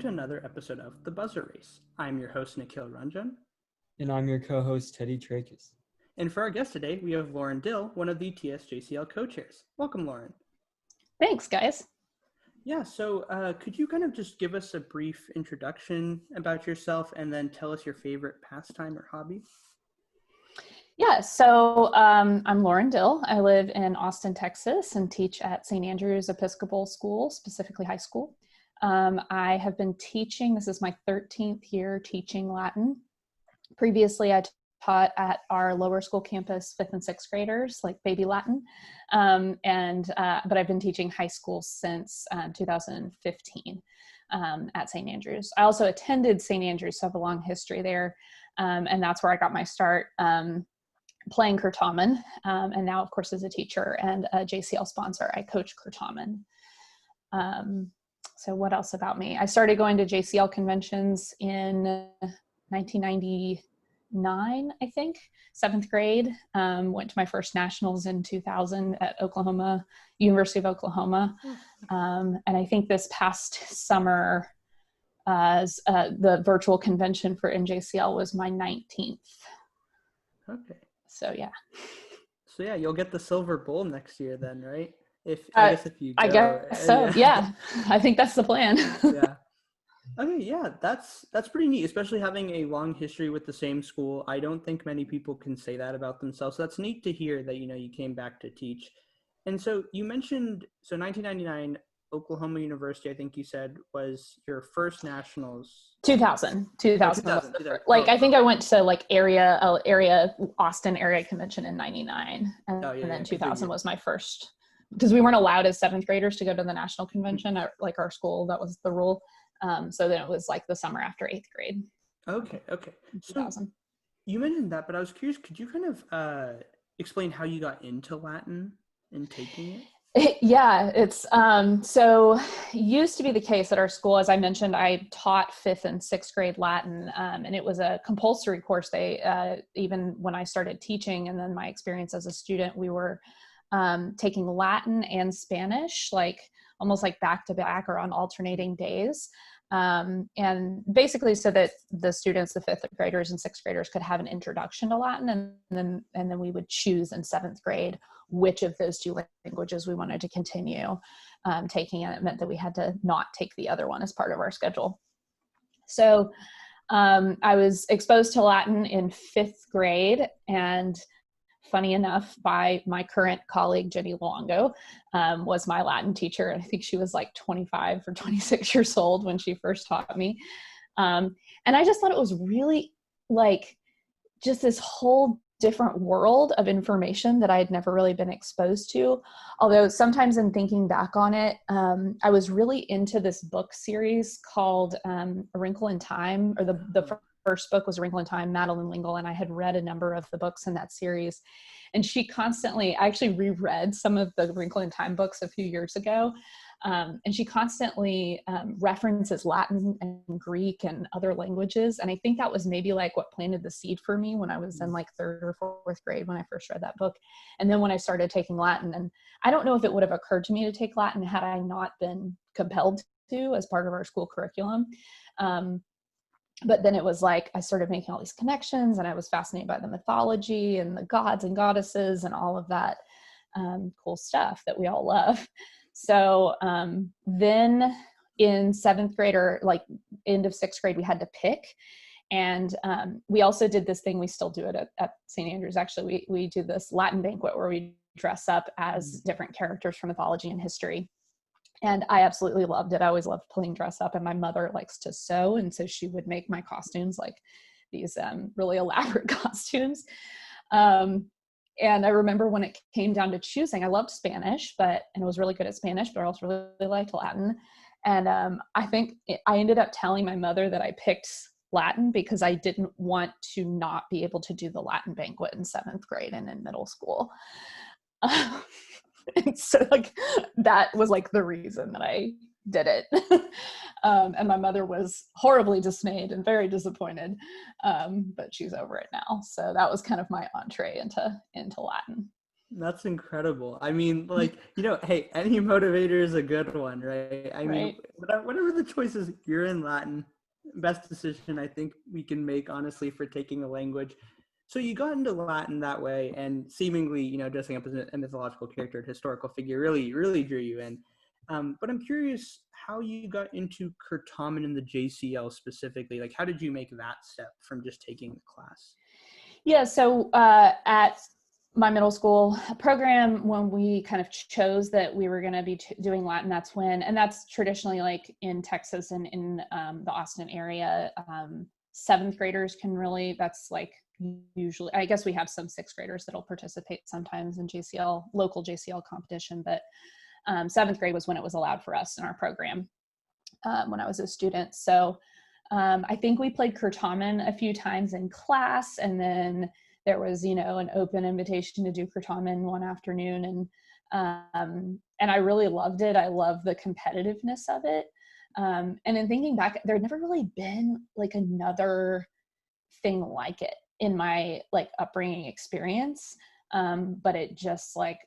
to another episode of The Buzzer Race. I'm your host, Nikhil Ranjan. And I'm your co-host, Teddy Trakas. And for our guest today, we have Lauren Dill, one of the TSJCL co-chairs. Welcome, Lauren. Thanks, guys. Yeah, so could you kind of just give us a brief introduction about yourself and then tell us your favorite pastime or hobby? Yeah, so I'm Lauren Dill. I live in Austin, Texas, and teach at St. Andrew's Episcopal School, specifically high school. I have been teaching, this is my 13th year teaching Latin. Previously, I taught at our lower school campus, 5th and 6th graders, like baby Latin. But I've been teaching high school since 2015 at St. Andrew's. I also attended St. Andrew's, so I have a long history there. And that's where I got my start playing Kurtamen. And now, of course, as a teacher and a JCL sponsor, I coach Kurtamen. So what else about me? I started going to JCL conventions in 1999, I think, 7th grade. Went to my first nationals in 2000 at University of Oklahoma. And I think this past summer, the virtual convention for NJCL was my 19th. Okay. So yeah. So yeah, you'll get the silver bowl next year then, right? I guess if you go. I guess so. Yeah. I think that's the plan. Yeah. Okay, yeah, that's pretty neat, especially having a long history with the same school. I don't think many people can say that about themselves. So that's neat to hear that, you came back to teach. And so you mentioned, 1999, Oklahoma University, I think you said, was your first nationals. 2000. I think I went to Austin area convention in 99. And then 2000 was my first, because we weren't allowed as 7th graders to go to the national convention at our school. That was the rule. So then it was the summer after 8th grade. Okay. So you mentioned that, but I was curious, could you kind of explain how you got into Latin and taking it? Yeah, it's so used to be the case at our school. As I mentioned, I taught 5th and 6th grade Latin, and it was a compulsory course. They even when I started teaching, and then my experience as a student, we were taking Latin and Spanish, almost back to back or on alternating days. And basically so that the students, the 5th graders and 6th graders, could have an introduction to Latin, and then we would choose in 7th grade which of those two languages we wanted to continue taking, and it meant that we had to not take the other one as part of our schedule. So I was exposed to Latin in 5th grade, and funny enough, by my current colleague, Jenny Longo, was my Latin teacher. I think she was 25 or 26 years old when she first taught me. And I just thought it was really just this whole different world of information that I had never really been exposed to. Although sometimes in thinking back on it, I was really into this book series called A Wrinkle in Time, or the first book was A Wrinkle in Time, Madeleine L'Engle, and I had read a number of the books in that series. And I actually reread some of the Wrinkle in Time books a few years ago. And she constantly references Latin and Greek and other languages. And I think that was maybe what planted the seed for me when I was in 3rd or 4th grade when I first read that book. And then when I started taking Latin, and I don't know if it would have occurred to me to take Latin had I not been compelled to as part of our school curriculum. But then it was I started making all these connections, and I was fascinated by the mythology and the gods and goddesses and all of that cool stuff that we all love. So then in 7th grade, or end of 6th grade, we had to pick. And we also did this thing, we still do it at St. Andrews. Actually, we do this Latin banquet where we dress up as different characters from mythology and history. And I absolutely loved it. I always loved playing dress up, and my mother likes to sew. And so she would make my costumes, these really elaborate costumes. And I remember when it came down to choosing, I loved Spanish, and I was really good at Spanish, but I also really liked Latin. And I think I ended up telling my mother that I picked Latin because I didn't want to not be able to do the Latin banquet in 7th grade and in middle school. And so that was the reason that I did it. And my mother was horribly dismayed and very disappointed. But she's over it now. So that was kind of my entree into Latin. That's incredible. I mean, like, hey, any motivator is a good one, right? I mean, Right. whatever the choice is, you're in Latin. Best decision I think we can make, honestly, for taking a language. So you got into Latin that way, and seemingly, dressing up as a mythological character, a historical figure, really, really drew you in. But I'm curious how you got into Kurtamen in the JCL specifically. Like, how did you make that step from just taking the class? Yeah, so at my middle school program, when we kind of chose that we were going to be doing Latin, and that's traditionally like in Texas and in the Austin area, seventh graders can really, that's like usually, I guess we have some sixth graders that'll participate sometimes in JCL, local JCL competition, but seventh grade was when it was allowed for us in our program when I was a student. So I think we played Kurtamen a few times in class, and then there was, an open invitation to do Kurtamen one afternoon, and I really loved it. I love the competitiveness of it. And in thinking back, there had never really been like another thing like it in my like upbringing experience. But it just like,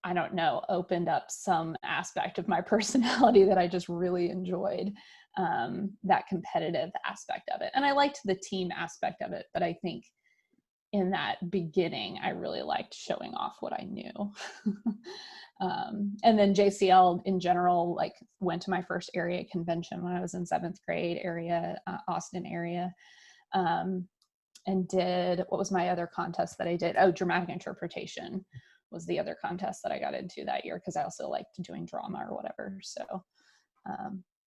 I don't know, opened up some aspect of my personality that I just really enjoyed, that competitive aspect of it. And I liked the team aspect of it, but I think in that beginning, I really liked showing off what I knew. And then JCL in general, like went to my first area convention when I was in seventh grade, Austin area. And did, what was my other contest that I did? Oh, dramatic interpretation was the other contest that I got into that year, because I also liked doing drama or whatever. So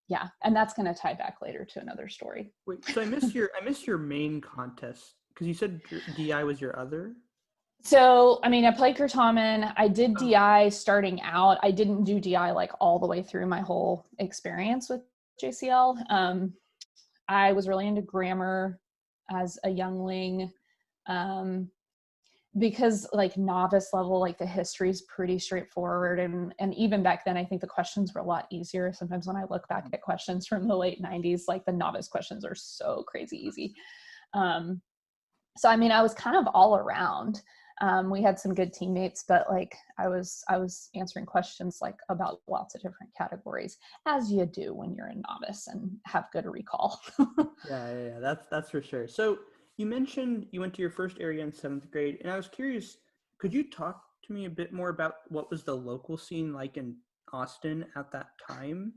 yeah, and that's going to tie back later to another story. Wait, so I missed your main contest, because you said DI was your other? So, I mean, I played Kurtamen. I did DI starting out. I didn't do DI like all the way through my whole experience with JCL. I was really into grammar as a youngling. Because like novice level, like the history is pretty straightforward. And even back then, I think the questions were a lot easier. Sometimes when I look back at questions from the late 90s, like the novice questions are so crazy easy. So, I mean, I was kind of all around. We had some good teammates, but like I was answering questions like about lots of different categories, as you do when you're a novice and have good recall. Yeah, that's for sure. So you mentioned you went to your first area in seventh grade, and I was curious, could you talk to me a bit more about what was the local scene like in Austin at that time?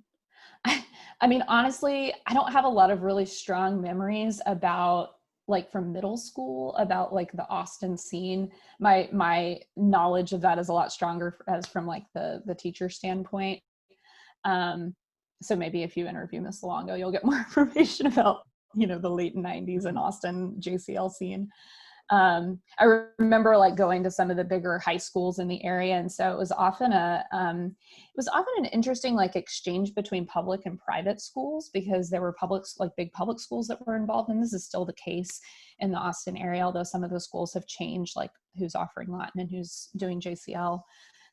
I mean, honestly, I don't have a lot of really strong memories about like from middle school about like the Austin scene. My knowledge of that is a lot stronger as from like the teacher standpoint. So maybe if you interview Miss Longo, you'll get more information about, the late 90s in Austin JCL scene. I remember like going to some of the bigger high schools in the area. And so it was often an interesting like exchange between public and private schools, because there were big public schools that were involved. And this is still the case in the Austin area, although some of the schools have changed, like who's offering Latin and who's doing JCL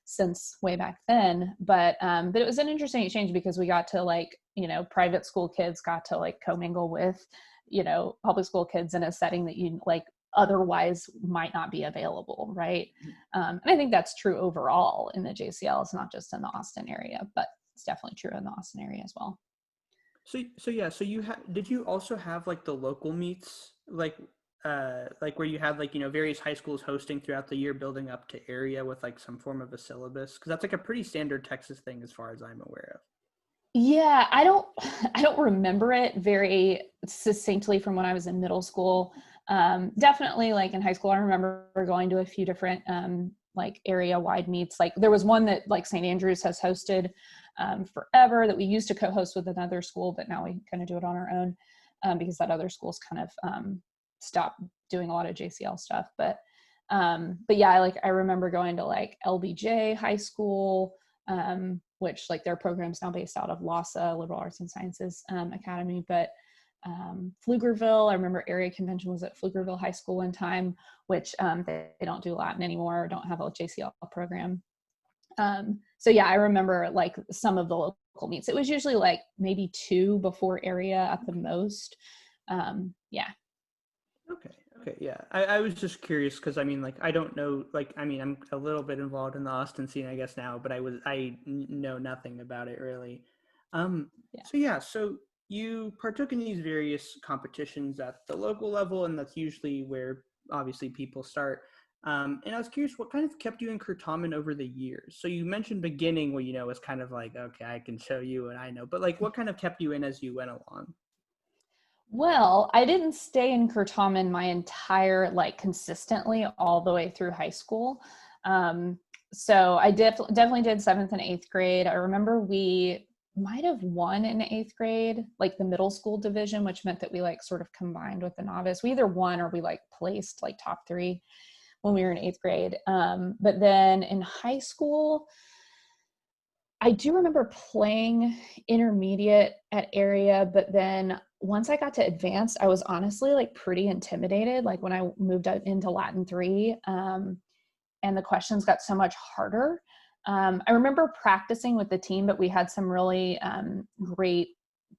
since way back then. But it was an interesting exchange, because we got to like, private school kids got to like commingle with, public school kids in a setting that you like otherwise might not be available, right? And I think that's true overall in the JCL. It's not just in the Austin area, but it's definitely true in the Austin area as well. So did you also have like the local meets, like where you had like, various high schools hosting throughout the year, building up to area with like some form of a syllabus? Because that's like a pretty standard Texas thing as far as I'm aware of. Yeah, I don't remember it very succinctly from when I was in middle school. Definitely like in high school, I remember going to a few different like area wide meets. Like there was one that like St. Andrews has hosted forever, that we used to co-host with another school, but now we kind of do it on our own because that other school's kind of stopped doing a lot of JCL stuff. But yeah, like I remember going to like LBJ High School, which like their program's now based out of LASA, Liberal Arts and Sciences Academy. But Pflugerville, I remember area convention was at Pflugerville High School one time, which they don't do Latin anymore, don't have a JCL program. So yeah, I remember like some of the local meets. It was usually like maybe 2 before area at the most. Yeah. Okay. Okay, yeah. I was just curious because I mean, like, I don't know, like, I mean, I'm a little bit involved in the Austin scene, I guess now, but know nothing about it really. Yeah. So yeah, so you partook in these various competitions at the local level, and that's usually where obviously people start. And I was curious, what kind of kept you in Kurtamen over the years? So you mentioned beginning where, was kind of like, okay, I can show you and I know, but like, what kind of kept you in as you went along? Well, I didn't stay in Kurtamen my entire, like, consistently all the way through high school. So I definitely did 7th and 8th grade. I remember we might have won in 8th grade, like the middle school division, which meant that we like sort of combined with the novice. We either won or we like placed like top 3 when we were in 8th grade. But then in high school, I do remember playing intermediate at area, but then once I got to advanced, I was honestly like pretty intimidated. Like when I moved out into Latin 3, and the questions got so much harder. I remember practicing with the team, but we had some really great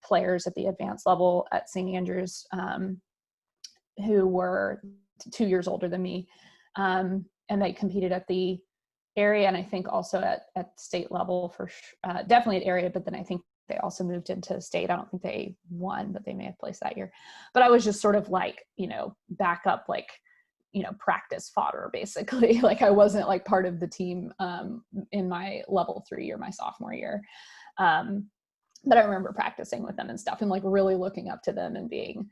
players at the advanced level at St. Andrews who were 2 years older than me. And they competed at the area, and I think also at state level for definitely at area, but then I think they also moved into state. I don't think they won, but they may have placed that year. But I was just sort of like, backup, like, practice fodder basically. Like I wasn't like part of the team in my level 3 or my sophomore year. But I remember practicing with them and stuff and like really looking up to them and being,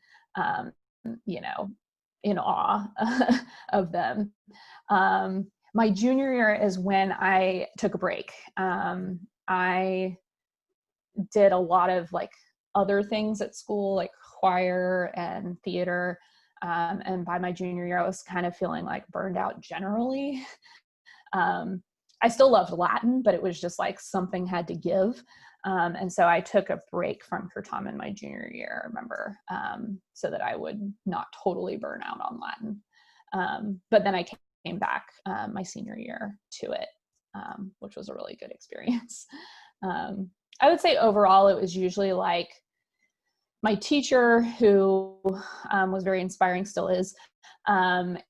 in awe of them. My junior year is when I took a break. I did a lot of like other things at school, like choir and theater. And by my junior year, I was kind of feeling like burned out generally. I still loved Latin, but it was just like something had to give. And so I took a break from Kurtamen my junior year, I remember, so that I would not totally burn out on Latin. But then I came back my senior year to it, which was a really good experience. I would say overall, it was usually like my teacher, who was very inspiring, still is, and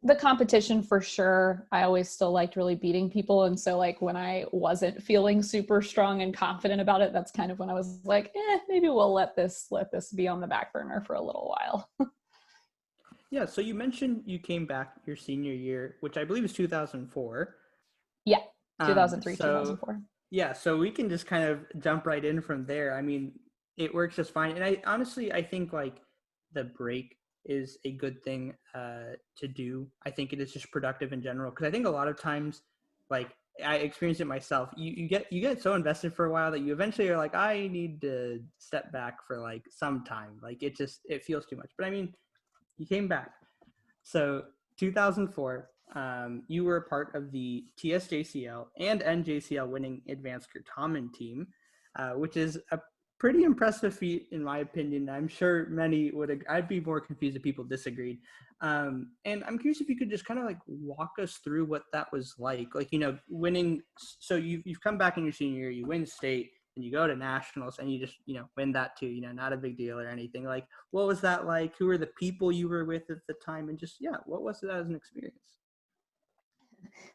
the competition for sure. I always still liked really beating people, and so like when I wasn't feeling super strong and confident about it, that's kind of when I was like, maybe we'll let this be on the back burner for a little while. Yeah, so you mentioned you came back your senior year, which I believe is 2004. Yeah, 2003, 2004. Yeah, so we can just kind of jump right in from there. I mean, it works just fine. And I think like the break is a good thing to do. I think it is just productive in general, because I think a lot of times, like I experienced it myself, you get so invested for a while that you eventually are like, I need to step back for like some time. Like it feels too much. But I mean, you came back. So 2004, you were a part of the TSJCL and NJCL winning advanced Kurtamen team, which is a pretty impressive feat in my opinion. I'm sure many would. I'd be more confused if people disagreed. And I'm curious if you could just kind of like walk us through what that was like winning. So you've come back in your senior year, you win state, and you go to nationals and you just win that too, not a big deal or anything. Like, what was that like? Who were the people you were with at the time? And just what was it as an experience?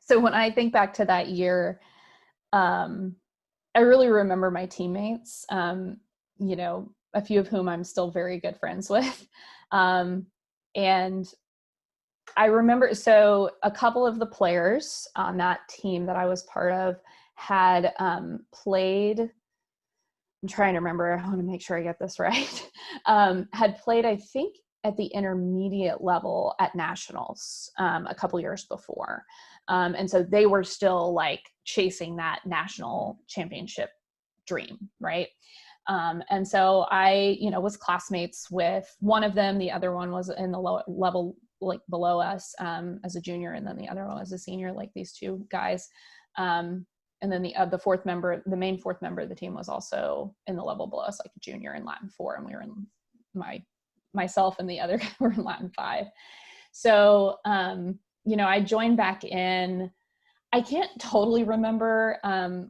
So when I think back to that year, I really remember my teammates, a few of whom I'm still very good friends with. And I remember, so a couple of the players on that team that I was part of had played, I'm trying to remember, I want to make sure I get this right, had played, I think, at the intermediate level at nationals a couple years before. And so they were still like chasing that national championship dream, right? And so I, was classmates with one of them. The other one was in the low level, like below us as a junior, and then the other one was a senior, like these two guys. And then the fourth member, the main fourth member of the team, was also in the level below us, like a junior in Latin 4, and we were in myself and the other guy were in Latin 5. So, I joined back in. I can't totally remember.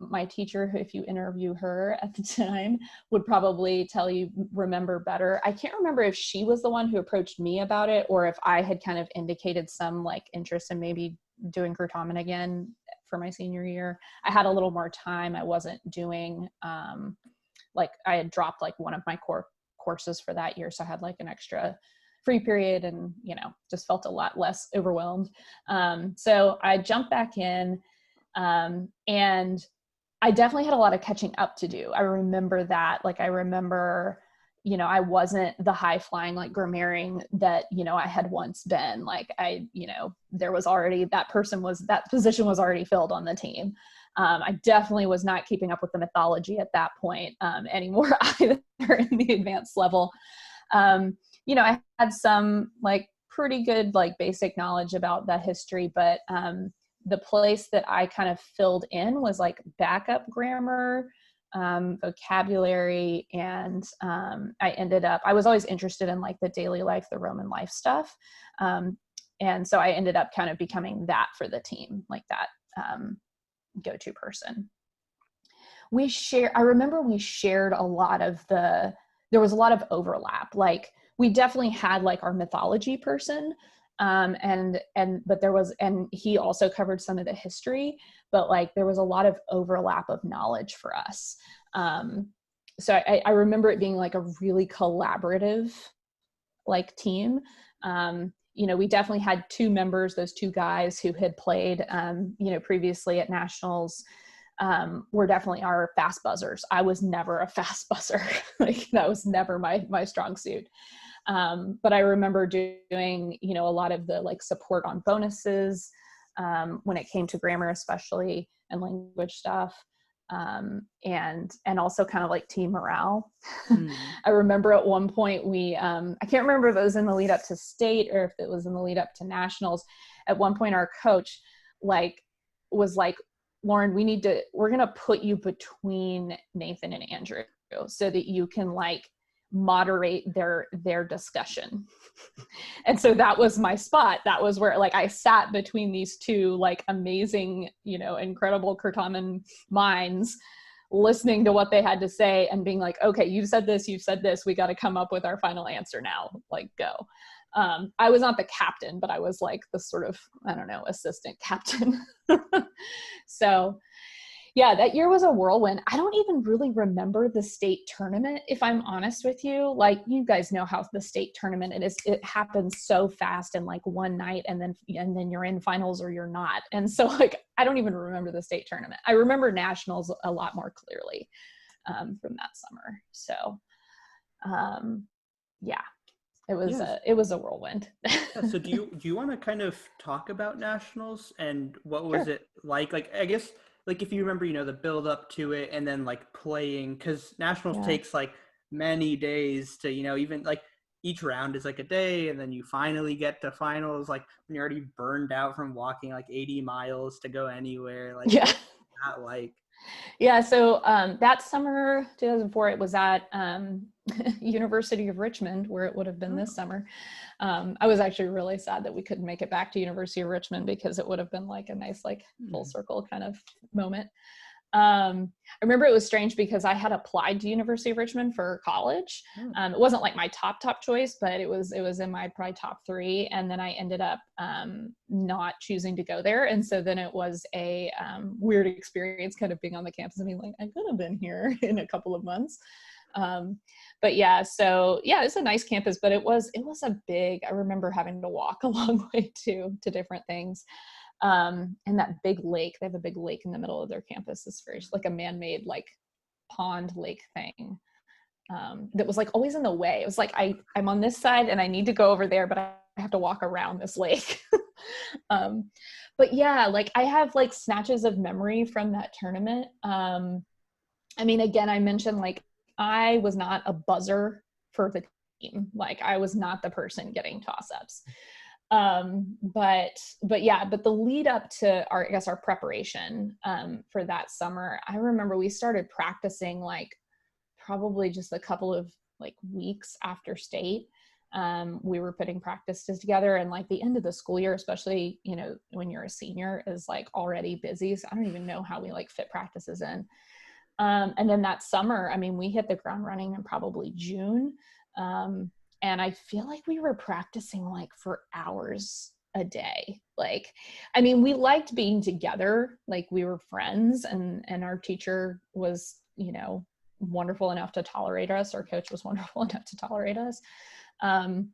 My teacher, who, if you interview her at the time, would probably tell you, remember better. I can't remember if she was the one who approached me about it, or if I had kind of indicated some like interest in maybe doing Kurtamen again for my senior year. I had a little more time. I wasn't doing, like I had dropped like one of my core courses for that year. So I had like an extra free period and, you know, just felt a lot less overwhelmed. So I jumped back in, and I definitely had a lot of catching up to do. I remember that, like, I remember, you know, I wasn't the high flying, like grammarian that, you know, I had once been. Like you know, there was already, that position was already filled on the team. I definitely was not keeping up with the mythology at that point, anymore either in the advanced level. You know, I had some like pretty good, like basic knowledge about that history, but, the place that I kind of filled in was like backup grammar, vocabulary. And, I was always interested in like the daily life, the Roman life stuff. And so I ended up kind of becoming that for the team, like that, go-to person. I remember we shared a lot of there was a lot of overlap. Like we definitely had like our mythology person, but there was, and he also covered some of the history, but like there was a lot of overlap of knowledge for us. So I remember it being like a really collaborative like team. You know, we definitely had two members, those two guys who had played, you know, previously at nationals, were definitely our fast buzzers. I was never a fast buzzer. Like that was never my strong suit. But I remember doing, you know, a lot of the like support on bonuses, when it came to grammar, especially, and language stuff. And also kind of like team morale. I remember at one point I can't remember if it was in the lead up to state or if it was in the lead up to nationals. At one point, our coach was like, Lauren, we're going to put you between Nathan and Andrew so that you can like moderate their discussion. And so that was my spot. That was where like I sat between these two like amazing, you know, incredible Kurtamen minds, listening to what they had to say and being like, okay, you've said this, we got to come up with our final answer now, like go. I was not the captain, but I was like the sort of, I don't know, assistant captain. So yeah, that year was a whirlwind. I don't even really remember the state tournament, if I'm honest with you. Like, you guys know how the state tournament it happens so fast in like one night, and then you're in finals or you're not. And so like, I don't even remember the state tournament. I remember nationals a lot more clearly, from that summer. So, yeah, it was a whirlwind. Yeah, so do you want to kind of talk about nationals and what was it like? Like, I guess, like if you remember, you know, the build up to it and then like playing, because nationals takes like many days to, you know, even like each round is like a day, and then you finally get to finals, like when you're already burned out from walking like 80 miles to go anywhere. Like, yeah. what's that like? Yeah, so that summer, 2004, it was at University of Richmond, where it would have been this summer. I was actually really sad that we couldn't make it back to University of Richmond, because it would have been like a nice, like full circle kind of moment. I remember it was strange because I had applied to University of Richmond for college. It wasn't like my top choice, but it was in my probably top 3. And then I ended up not choosing to go there. And so then it was a weird experience kind of being on the campus and being like, I could have been here in a couple of months. But yeah, so yeah, it's a nice campus, but it was I remember having to walk a long way to different things. And that big lake, they have a big lake in the middle of their campus. It's very like a man-made like pond lake thing, that was like always in the way. It was like, I'm on this side and I need to go over there, but I have to walk around this lake. But yeah, like I have like snatches of memory from that tournament. I mean, again, I mentioned like I was not a buzzer for the team. Like I was not the person getting toss-ups. But the lead up to our preparation, for that summer, I remember we started practicing like probably just a couple of like weeks after state. We were putting practices together, and like the end of the school year, especially, you know, when you're a senior, is like already busy. So I don't even know how we like fit practices in. And then that summer, I mean, we hit the ground running in probably June. And I feel like we were practicing like for hours a day. Like, I mean, we liked being together, like we were friends, and our teacher was, you know, wonderful enough to tolerate us. Our coach was wonderful enough to tolerate us, and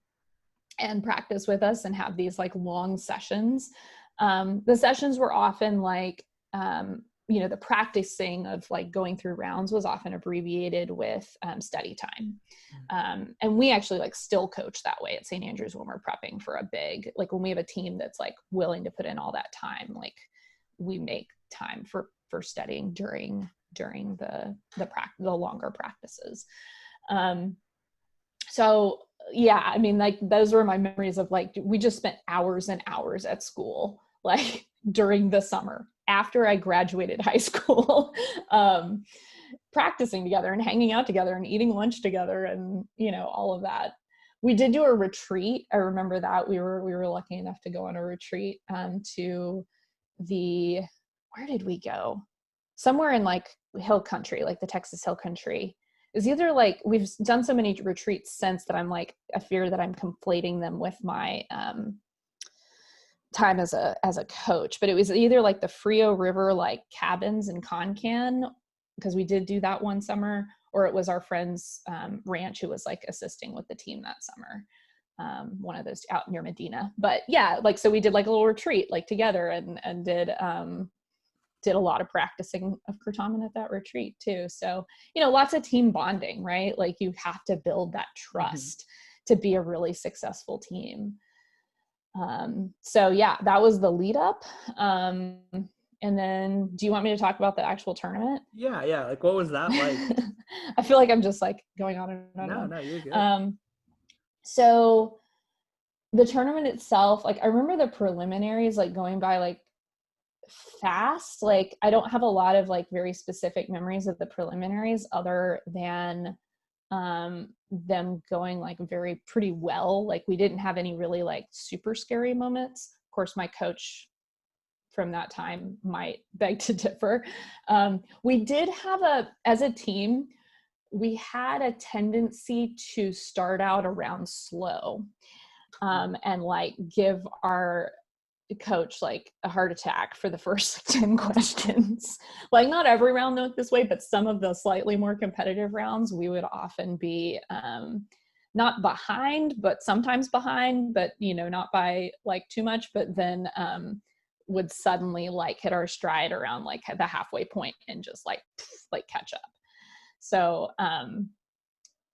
practice with us and have these like long sessions. The sessions were often like, you know, the practicing of like going through rounds was often abbreviated with study time. And we actually like still coach that way at St. Andrews when we're prepping for a big, like when we have a team that's like willing to put in all that time, like we make time for studying during the longer practices. So yeah, I mean, like those were my memories of like, we just spent hours and hours at school, like during the summer after I graduated high school, practicing together and hanging out together and eating lunch together and, you know, all of that. We did do a retreat. I remember that we were lucky enough to go on a retreat to where did we go? Somewhere in like hill country, like the Texas hill country. Is either like, we've done so many retreats since that I'm like, I fear that I'm conflating them with my time as a coach, but it was either like the Frio River, like cabins in Concan, because we did do that one summer, or it was our friend's ranch who was like assisting with the team that summer. One of those out near Medina. But yeah, like, so we did like a little retreat like together and did a lot of practicing of Kurtaman at that retreat too. So, you know, lots of team bonding, right? Like you have to build that trust to be a really successful team. So yeah, that was the lead up. And then do you want me to talk about the actual tournament? Yeah. Like, what was that like? I feel like I'm just like going on and on. No, you're good. So the tournament itself, like I remember the preliminaries like going by like fast. Like I don't have a lot of like very specific memories of the preliminaries other than them going like pretty well. Like we didn't have any really like super scary moments. Of course, my coach from that time might beg to differ. We did have as a team, we had a tendency to start out around slow and like give our coach like a heart attack for the first 10 questions. Like not every round went this way, but some of the slightly more competitive rounds, we would often be not behind, but sometimes behind, but you know, not by like too much, but then would suddenly like hit our stride around like the halfway point and just like catch up. So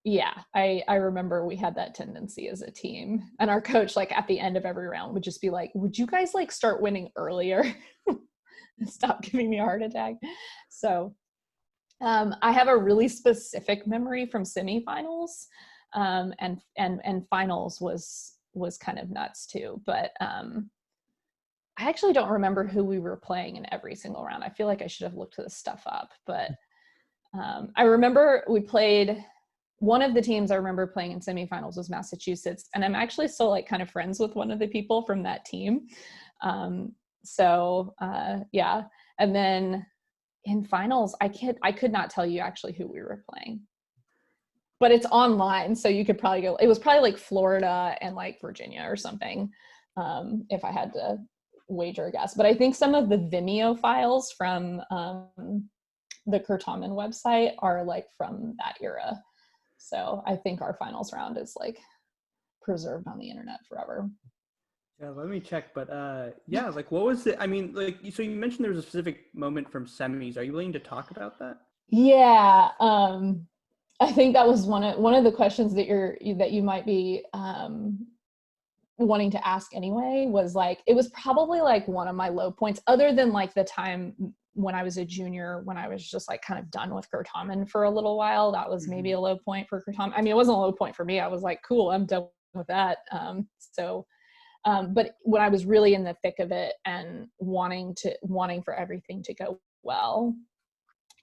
yeah, I remember we had that tendency as a team, and our coach like at the end of every round would just be like, would you guys like start winning earlier and stop giving me a heart attack? So I have a really specific memory from semifinals, and finals was kind of nuts too, but I actually don't remember who we were playing in every single round. I feel like I should have looked this stuff up, but I remember we played, one of the teams I remember playing in semifinals was Massachusetts, and I'm actually still like kind of friends with one of the people from that team. So yeah, and then in finals, I could not tell you actually who we were playing, but it's online, so you could probably go. It was probably like Florida and like Virginia or something, if I had to wager a guess. But I think some of the Vimeo files from the Kurtaman website are like from that era. So I think our finals round is like preserved on the internet forever. Yeah, let me check. But yeah, like what was it? I mean, like, so you mentioned there was a specific moment from semis. Are you willing to talk about that? Yeah, I think that was one of the questions that you might be wanting to ask anyway. Was like, it was probably like one of my low points, other than like the time when I was a junior, when I was just like kind of done with Kurtaman for a little while. That was maybe a low point for Kurtaman. I mean, it wasn't a low point for me. I was like, cool, I'm done with that. But when I was really in the thick of it and wanting for everything to go well,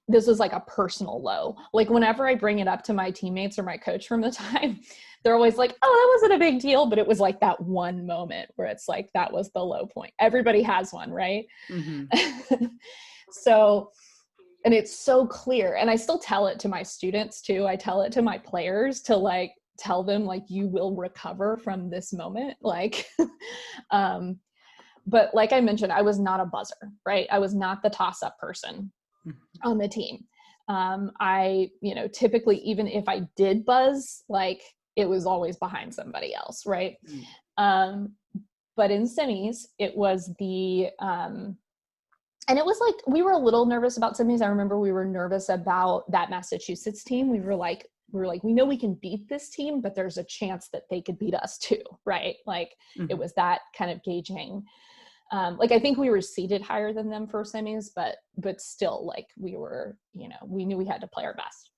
this was like a personal low. Like whenever I bring it up to my teammates or my coach from the time, they're always like, oh, that wasn't a big deal. But it was like that one moment where it's like, that was the low point. Everybody has one, right? Mm-hmm. So, and it's so clear. And I still tell it to my students too. I tell it to my players to like, tell them like, you will recover from this moment. Like, but like I mentioned, I was not a buzzer, right? I was not the toss-up person on the team. I, typically, even if I did buzz, like it was always behind somebody else, right? But in semis, it was and it was like, we were a little nervous about semis. I remember we were nervous about that Massachusetts team. We were like, we know we can beat this team, but there's a chance that they could beat us too, right? Like it was that kind of gauging. Like I think we were seated higher than them for semis, but still like we were, we knew we had to play our best.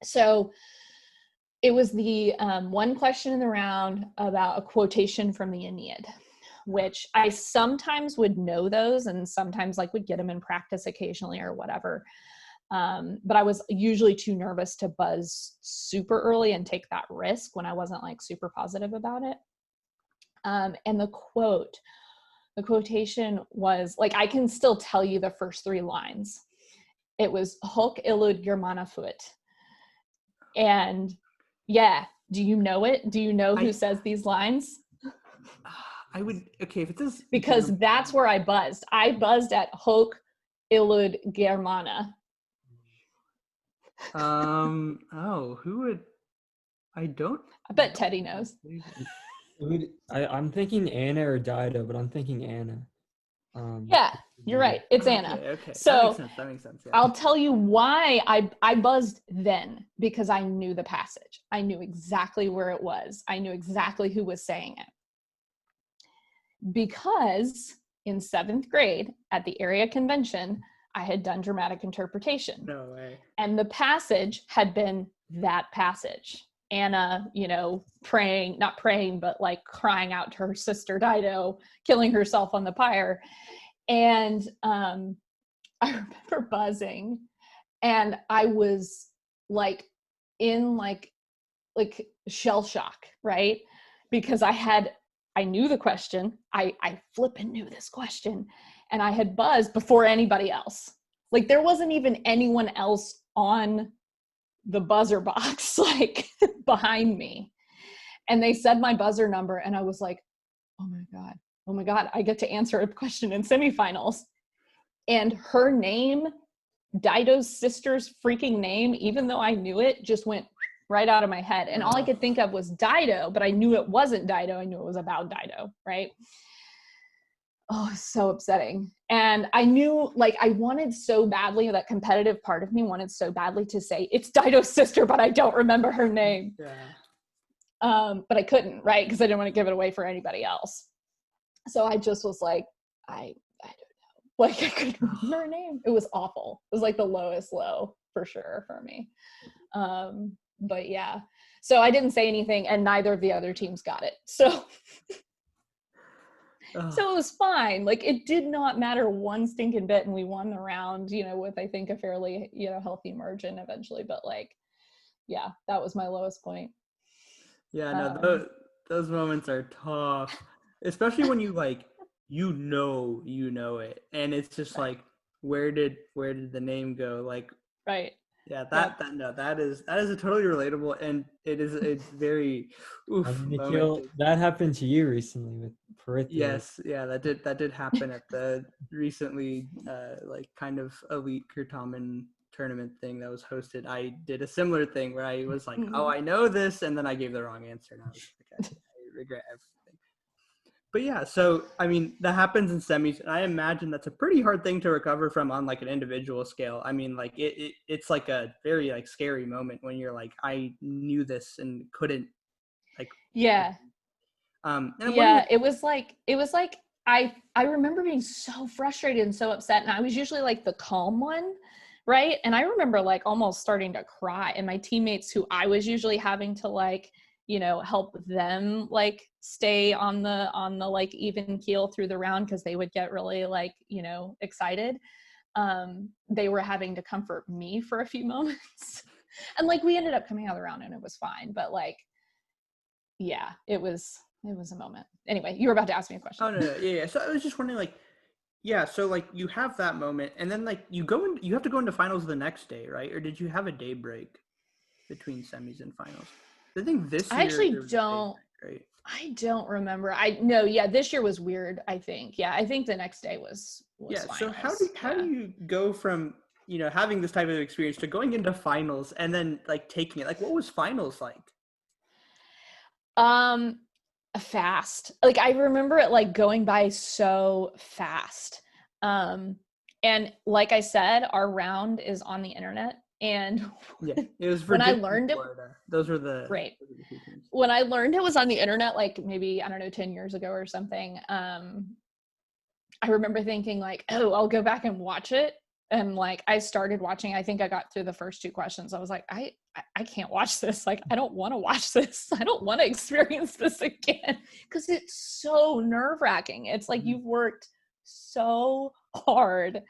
So it was the one question in the round about a quotation from the Aeneid, which I sometimes would know those and sometimes like would get them in practice occasionally or whatever. But I was usually too nervous to buzz super early and take that risk when I wasn't like super positive about it. And the quotation was like, I can still tell you the first 3 lines. It was hoc illud Germana fuit. And yeah, do you know it? Do you know who says these lines? I would, okay, if it does. Because that's where I buzzed. I buzzed at hoc illud Germana. Who would, I bet Teddy knows. I'm thinking Anna or Dido, but I'm thinking Anna. Yeah, you're right. It's Anna. Okay. So that makes sense. Yeah. I'll tell you why I buzzed then, because I knew the passage. I knew exactly where it was. I knew exactly who was saying it. Because in 7th grade at the area convention, I had done dramatic interpretation. No way. And the passage had been that passage. Anna, praying, not praying, but like crying out to her sister Dido, killing herself on the pyre. And I remember buzzing, and I was like in like shell shock, right? Because I knew the question. I flippin' knew this question, and I had buzzed before anybody else. Like there wasn't even anyone else on the buzzer box, like behind me. And they said my buzzer number, and I was like, oh my God, I get to answer a question in semifinals. And her name, Dido's sister's freaking name, even though I knew it, just went right out of my head. And all I could think of was Dido, but I knew it wasn't Dido. I knew it was about Dido, right? Oh, so upsetting. And I knew, like, I wanted so badly, that competitive part of me wanted so badly to say, it's Dido's sister, but I don't remember her name. Yeah. But I couldn't, right? Because I didn't want to give it away for anybody else. So I just was like, I don't know. Like, I couldn't remember her name. It was awful. It was like the lowest low for sure for me. But yeah. So I didn't say anything, and neither of the other teams got it. So so it was fine. Like it did not matter one stinking bit, and we won the round, with I think a fairly, healthy margin eventually. But like, yeah, that was my lowest point. Yeah, no, those moments are tough, especially when you like, you know it, and it's just like, where did the name go? Like, right. Yeah, that is a totally relatable, and it's very Nikhil, that happened to you recently with Parithia. Yes, yeah, that did happen at the recently like kind of elite Kurtaman tournament thing that was hosted. I did a similar thing where I was like, oh, I know this, and then I gave the wrong answer, and I was like, I regret everything. But yeah, so I mean, that happens in semis, and I imagine that's a pretty hard thing to recover from on like an individual scale. I mean, like it's like a very like scary moment when you're like, I knew this and couldn't, like. Yeah. It was like I remember being so frustrated and so upset, and I was usually like the calm one, right? And I remember like almost starting to cry, and my teammates who I was usually having to like, help them like stay on the like even keel through the round, because they would get really like, excited. they were having to comfort me for a few moments. And like, we ended up coming out of the round and it was fine. But like, yeah, it was a moment. Anyway, you were about to ask me a question. Oh, no. Yeah. So I was just wondering, like, yeah, so like you have that moment and then like you have to go into finals the next day, right? Or did you have a day break between semis and finals? I think this year I actually there was a day don't, break, right? I don't remember. This year was weird, I think. Yeah, I think the next day was Yeah. So finals. how do you go from, having this type of experience to going into finals and then like taking it? Like, what was finals like? Fast. Like, I remember it like going by so fast. And like I said, our round is on the internet, and Yeah, it was when I Virginia learned and Florida. Those were the right. two teams. When I learned it was on the internet, like maybe, I don't know, 10 years ago or something, I remember thinking like, oh, I'll go back and watch it. And like, I started watching, I think I got through the first 2 questions. I was like, I can't watch this. Like, I don't want to watch this. I don't want to experience this again. Cause it's so nerve wracking. It's like, you've worked so hard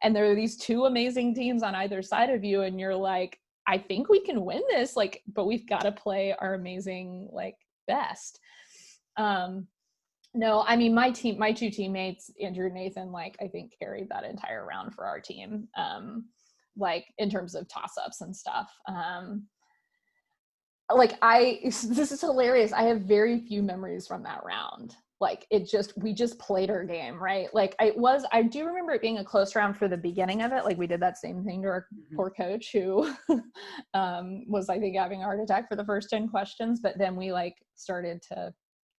and there are these 2 amazing teams on either side of you. And you're like, I think we can win this. Like, but we've got to play our amazing, like, best. No, I mean, my 2 teammates, Andrew and Nathan, like, I think carried that entire round for our team, like, in terms of toss-ups and stuff. This is hilarious. I have very few memories from that round. Like, we just played our game, right? Like, I do remember it being a close round for the beginning of it. Like, we did that same thing to our poor coach who was, I think, having a heart attack for the first 10 questions. But then we, like, started to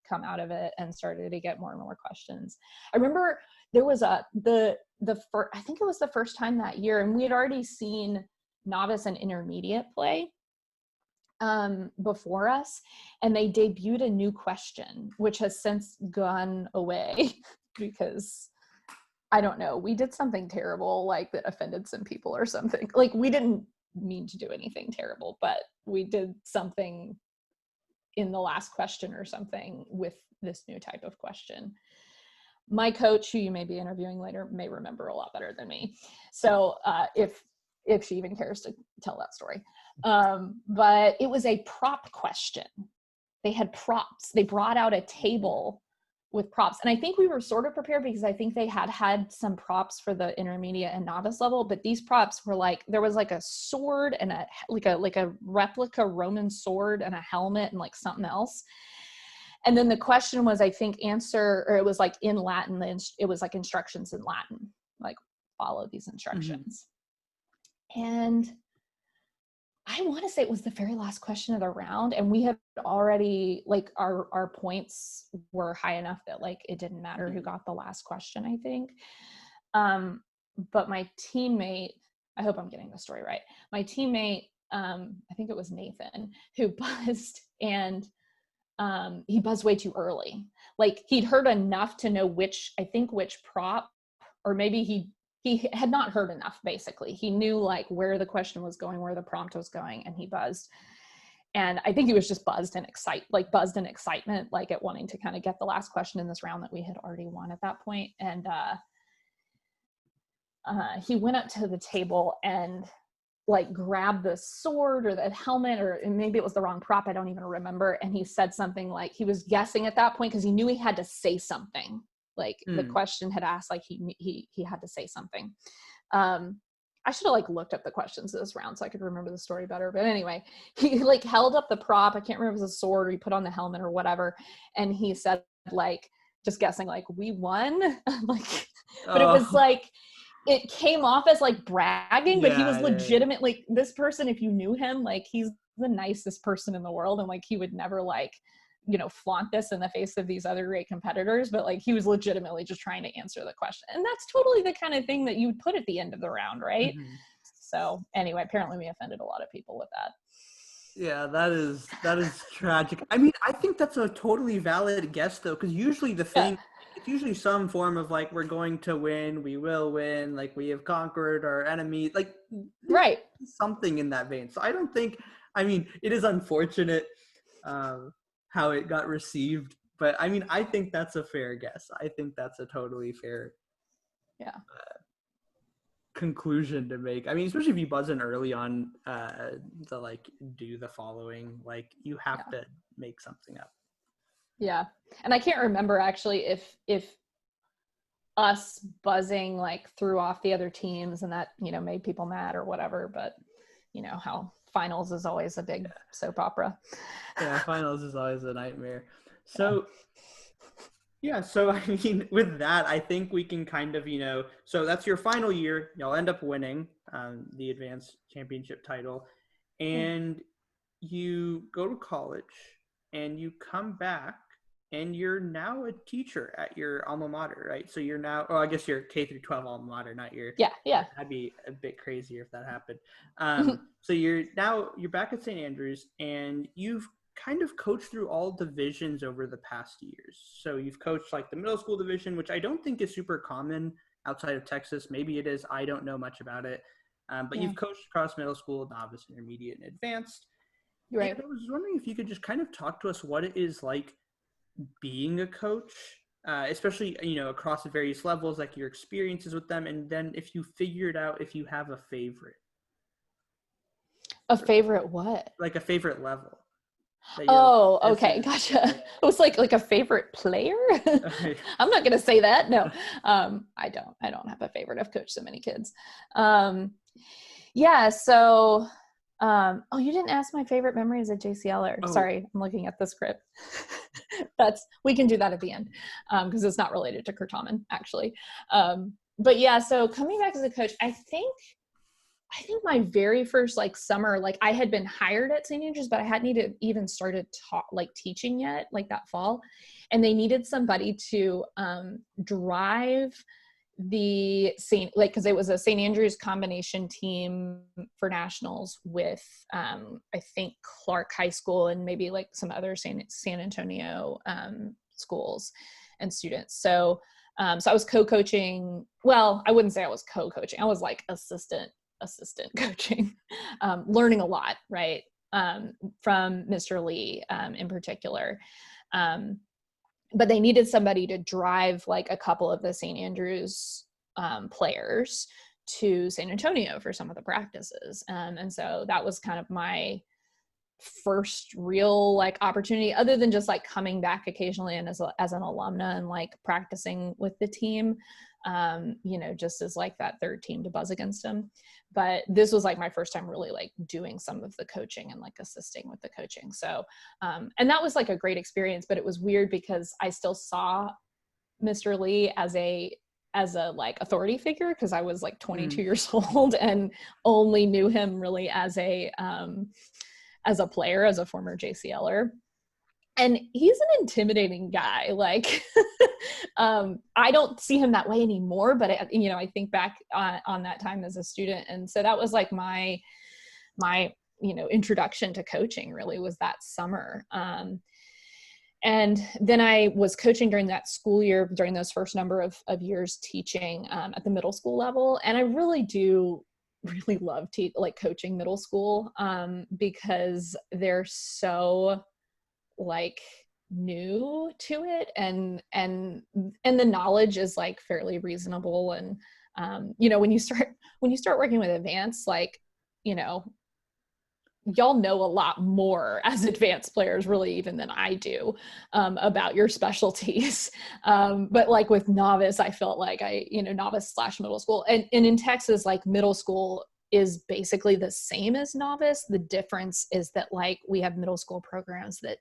come out of it and started to get more and more questions. I remember there was I think it was the first time that year, and we had already seen novice and intermediate play before us, and they debuted a new question, which has since gone away because I don't know, we did something terrible, like that offended some people or something. Like, we didn't mean to do anything terrible, but we did something in the last question or something with this new type of question. My coach, who you may be interviewing later, may remember a lot better than me. So if she even cares to tell that story. But it was a prop question. They had props. They brought out a table with props. And I think we were sort of prepared because I think they had some props for the intermediate and novice level, but these props were like, there was like a sword and like a replica Roman sword and a helmet and like something else. And then the question was, I think, it was like in Latin, it was like instructions in Latin, like follow these instructions. And I want to say it was the very last question of the round, and we had already, like, our points were high enough that, like, it didn't matter who got the last question, I think. But my teammate, I hope I'm getting the story right. My teammate, I think it was Nathan, who buzzed, and he buzzed way too early. Like, he'd heard enough to know which prop, or maybe he had not heard enough, basically. He knew, like, where the question was going, where the prompt was going, and he buzzed. And I think he was just buzzed in excitement, like at wanting to kind of get the last question in this round that we had already won at that point. And he went up to the table and, like, grabbed the sword or the helmet, or maybe it was the wrong prop, I don't even remember. And he said something like, he was guessing at that point because he knew he had to say something. Like, the question had asked, like, he had to say something. I should have, like, looked up the questions of this round so I could remember the story better. But anyway, he, like, held up the prop. I can't remember if it was a sword or he put on the helmet or whatever. And he said, like, just guessing, like, we won. Like, but it was like, it came off as, like, bragging, but he was legitimately, this person, if you knew him, like, he's the nicest person in the world. And, like, he would never, like, you know, flaunt this in the face of these other great competitors, but, like, he was legitimately just trying to answer the question. And that's totally the kind of thing that you would put at the end of the round, right? So anyway, apparently we offended a lot of people with that. Yeah, that is tragic. I mean, I think that's a totally valid guess, though, because usually it's usually some form of, like, we're going to win, we will win, like, we have conquered our enemy, like, right, something in that vein. So I don't think, I mean, it is unfortunate how it got received, but I mean, I think that's a fair guess. I think that's a totally fair. Yeah. conclusion to make. I mean, especially if you buzz in early on to like do the following, like you have to make something up. Yeah. And I can't remember actually if us buzzing like threw off the other teams and that, you know, made people mad or whatever, but you know how finals is always a big soap opera. Yeah, finals is always a nightmare. So so I mean, with that, I think we can kind of, you know, so that's your final year. Y'all end up winning the advanced championship title, and you go to college, and you come back, and you're now a teacher at your alma mater, right? So you're now, I guess your K through 12 alma mater, not your. Yeah. That'd be a bit crazier if that happened. So you're back at St. Andrews, and you've kind of coached through all divisions over the past years. So you've coached like the middle school division, which I don't think is super common outside of Texas. Maybe it is. I don't know much about it. But you've coached across middle school, novice, intermediate, and advanced. Right. And I was wondering if you could just kind of talk to us what it is like being a coach, especially, you know, across the various levels, like your experiences with them. And then if you figured out if you have a favorite. A favorite what? Like a favorite level. Oh, okay. Gotcha. It was like a favorite player. I'm not going to say that. No, I don't have a favorite. I've coached so many kids. Yeah. So, oh, you didn't ask my favorite memory as a JCLer. Oh. Sorry. I'm looking at the script. We can do that at the end. Cause it's not related to Kurtaman actually. But yeah, so coming back as a coach, I think my very first like summer, like I had been hired at St. Andrews, but I hadn't even started teaching yet, like that fall. And they needed somebody to drive the cause it was a St. Andrews combination team for nationals with I think Clark High School and maybe like some other San Antonio schools and students. So I was co-coaching. Well, I wouldn't say I was co-coaching. I was like assistant coaching, learning a lot, right? From Mr. Lee in particular. But they needed somebody to drive like a couple of the St. Andrews players to San Antonio for some of the practices. And so that was kind of my first real like opportunity, other than just like coming back occasionally and as an alumna and like practicing with the team, you know, just as like that third team to buzz against them. But this was like my first time really like doing some of the coaching and like assisting with the coaching. So, and that was like a great experience, but it was weird because I still saw Mr. Lee as a like authority figure, because I was like 22 years old and only knew him really as a player, as a former JCLer. And he's an intimidating guy. Like, I don't see him that way anymore, but I think back on that time as a student. And so that was like my, introduction to coaching really was that summer. And then I was coaching during that school year, during those first number of years teaching at the middle school level. And I really love coaching middle school because they're so like new to it, and the knowledge is like fairly reasonable. And when you start working with advanced, like, y'all know a lot more as advanced players really even than I do about your specialties. But like with novice, I felt like novice/middle school, and in Texas, like middle school is basically the same as novice. The difference is that like we have middle school programs that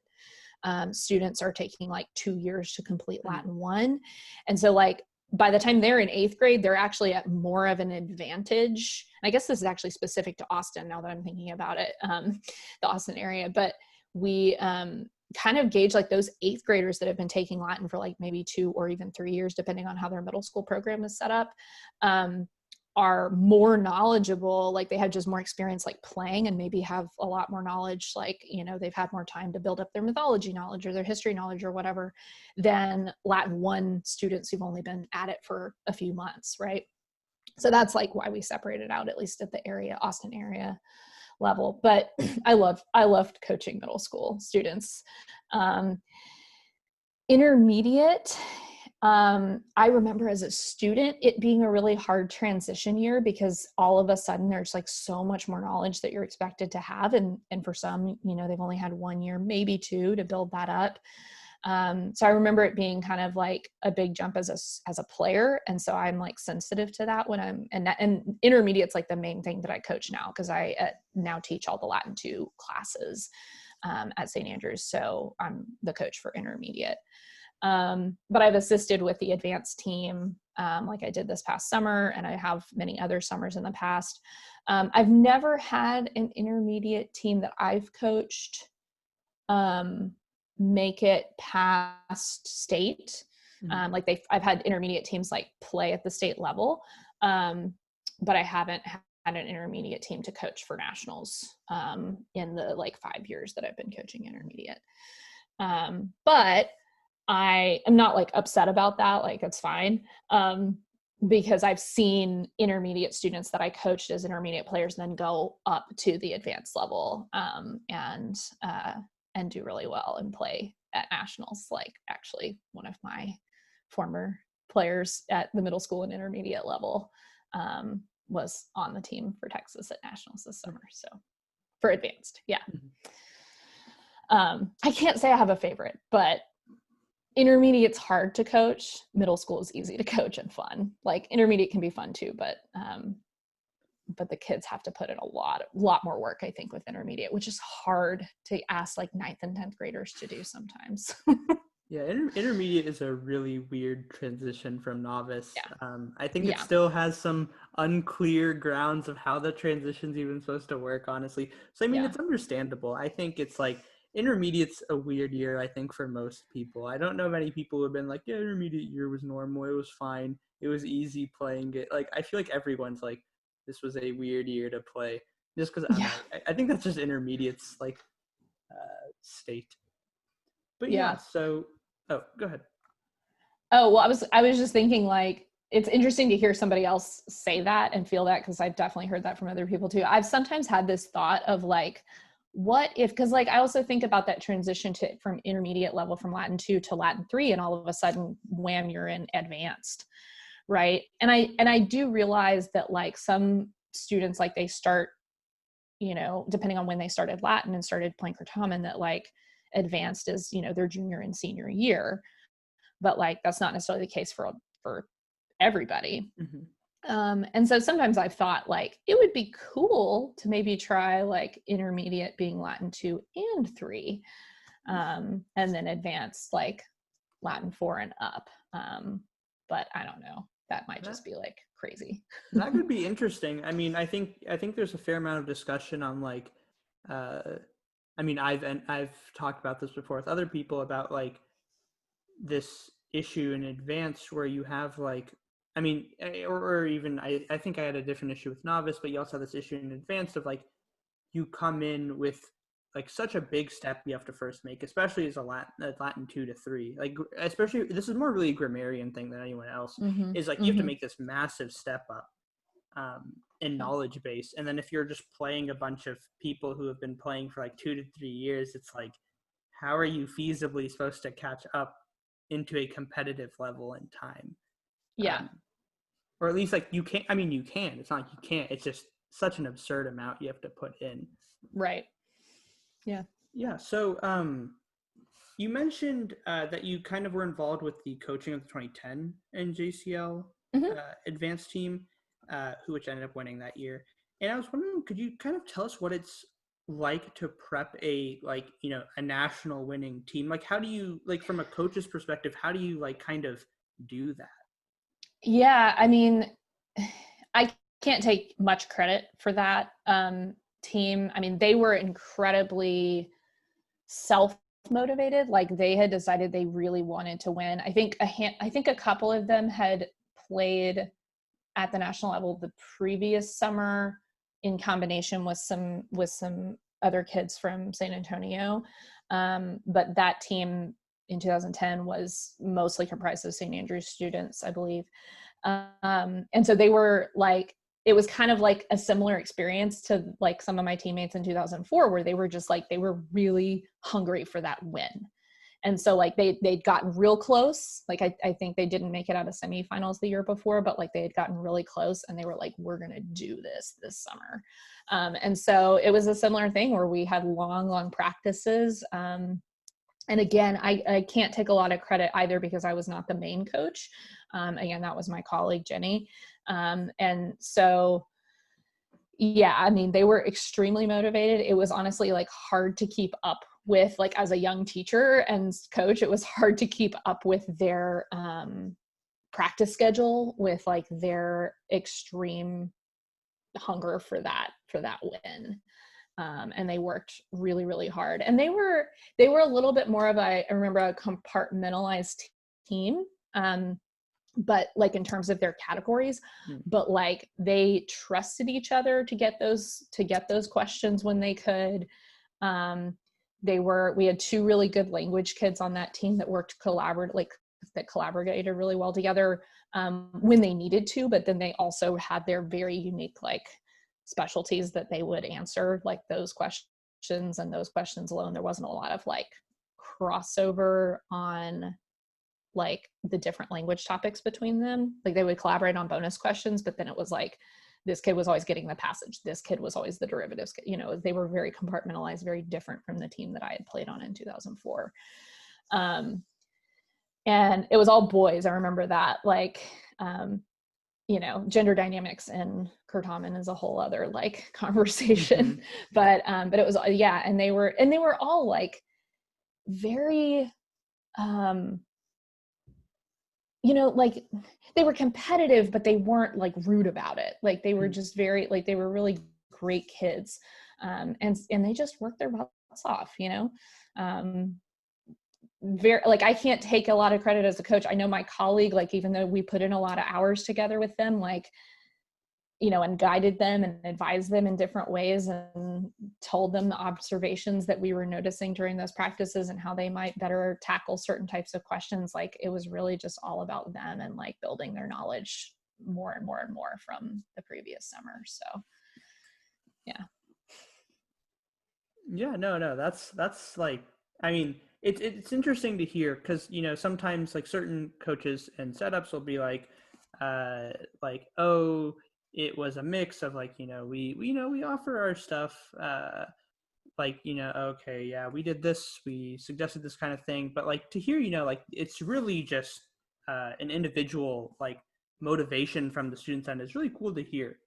students are taking like 2 years to complete Latin 1. And so like by the time they're in 8th grade, they're actually at more of an advantage. And I guess this is actually specific to Austin now that I'm thinking about it, the Austin area. But we kind of gauge like those 8th graders that have been taking Latin for like maybe 2 or even 3 years, depending on how their middle school program is set up, are more knowledgeable. Like they have just more experience like playing, and maybe have a lot more knowledge, like, they've had more time to build up their mythology knowledge or their history knowledge or whatever, than Latin 1 students who've only been at it for a few months, right? So that's like why we separated out, at least at the Austin area level. But I loved coaching middle school students. Intermediate, I remember as a student, it being a really hard transition year because all of a sudden there's like so much more knowledge that you're expected to have. And for some, you know, they've only had 1 year, maybe 2 to build that up. So I remember it being kind of like a big jump as a player. And so I'm like sensitive to that when and intermediate's like the main thing that I coach now, because I now teach all the Latin 2 classes at St. Andrews. So I'm the coach for intermediate. But I've assisted with the advanced team, like I did this past summer, and I have many other summers in the past. I've never had an intermediate team that I've coached make it past state. Like I've had intermediate teams like play at the state level, but I haven't had an intermediate team to coach for nationals in the like 5 years that I've been coaching intermediate. But I am not like upset about that. Like it's fine. Because I've seen intermediate students that I coached as intermediate players then go up to the advanced level and do really well and play at nationals. Like actually one of my former players at the middle school and intermediate level was on the team for Texas at nationals this summer. So for advanced, yeah. I can't say I have a favorite, but intermediate's hard to coach. Middle school is easy to coach and fun. Like intermediate can be fun too, but the kids have to put in a lot more work, I think, with intermediate, which is hard to ask like 9th and 10th graders to do sometimes. Yeah, intermediate is a really weird transition from novice. Yeah. I think it still has some unclear grounds of how the transition's even supposed to work, honestly. So, I mean, it's understandable. I think it's like, intermediate's a weird year, I think, for most people. I don't know many people who have been like, yeah, intermediate year was normal. It was fine. It was easy playing it. Like, I feel like everyone's like, this was a weird year to play. Just because I think that's just intermediate's, like, state. But so, go ahead. Oh, well, I was just thinking, like, it's interesting to hear somebody else say that and feel that, because I've definitely heard that from other people too. I've sometimes had this thought of like, what if, because like I also think about that transition from intermediate level from Latin 2 to Latin 3, and all of a sudden, wham, you're in advanced, right? And I do realize that like some students, like they start, you know, depending on when they started Latin and started playing Curtamen, that like advanced is, you know, their junior and senior year, but like that's not necessarily the case for everybody. And so sometimes I've thought like it would be cool to maybe try like intermediate being Latin 2 and 3, and then advanced like Latin 4 and up. But I don't know. That might just be like crazy. That could be interesting. I mean, I think there's a fair amount of discussion on like, I mean, I've talked about this before with other people about like this issue in advance where you have like, I mean, or even I think I had a different issue with novice, but you also have this issue in advance of like, you come in with like such a big step you have to first make, especially as a Latin 2 to 3. Like, especially, this is more really a grammarian thing than anyone else, is like you have to make this massive step up in knowledge base. And then if you're just playing a bunch of people who have been playing for like 2 to 3 years, it's like, how are you feasibly supposed to catch up into a competitive level in time? Or at least like you can't, I mean, you can, it's not like you can't, it's just such an absurd amount you have to put in. Right. Yeah. So you mentioned that you kind of were involved with the coaching of the 2010 NJCL advanced team, which ended up winning that year. And I was wondering, could you kind of tell us what it's like to prep a, like, you know, a national winning team? Like, how do you, like, from a coach's perspective, how do you like kind of do that? Yeah, I mean, I can't take much credit for that team. I mean, they were incredibly self-motivated. Like they had decided they really wanted to win. I think a couple of them had played at the national level the previous summer in combination with some other kids from San Antonio. But that team in 2010 was mostly comprised of St. Andrews students, I believe. And so they were like, it was kind of like a similar experience to like some of my teammates in 2004, where they were just like, they were really hungry for that win. And so like they'd gotten real close. Like I think they didn't make it out of semifinals the year before, but like they had gotten really close, and they were like, we're going to do this summer. And so it was a similar thing where we had long practices. And again, I can't take a lot of credit either, because I was not the main coach. Again, that was my colleague, Jenny. And so, yeah, I mean, they were extremely motivated. It was honestly like hard to keep up with, like as a young teacher and coach, it was hard to keep up with their practice schedule, with like their extreme hunger for that win. And they worked really, really hard. And they were a little bit more of I remember a compartmentalized team, but like in terms of their categories, but like they trusted each other to get those questions when they could. We had 2 really good language kids on that team that worked that collaborated really well together when they needed to, but then they also had their very unique like specialties that they would answer like those questions, and those questions alone. There wasn't a lot of like crossover on like the different language topics between them. Like they would collaborate on bonus questions, but then it was like this kid was always getting the passage, this kid was always the derivatives, you know. They were very compartmentalized, very different from the team that I had played on in 2004. And it was all boys. I remember that, like you know, gender dynamics in Kurtaman is a whole other like conversation. But it was, yeah. And they were all like very, you know, like they were competitive, but they weren't like rude about it. Like they were just very, like they were really great kids. And they just worked their butts off, you know. Very, like I can't take a lot of credit as a coach. I know my colleague, like even though we put in a lot of hours together with them, like, you know, and guided them and advised them in different ways and told them the observations that we were noticing during those practices and how they might better tackle certain types of questions. Like it was really just all about them and like building their knowledge more and more and more from the previous summer. So yeah. Yeah, no, that's like, I mean, it's interesting to hear, because you know sometimes like certain coaches and setups will be like oh, it was a mix of like, you know, we offer our stuff, like, you know, okay, yeah, we did this, we suggested this kind of thing, but like to hear, you know, like it's really just an individual like motivation from the students, and it's really cool to hear.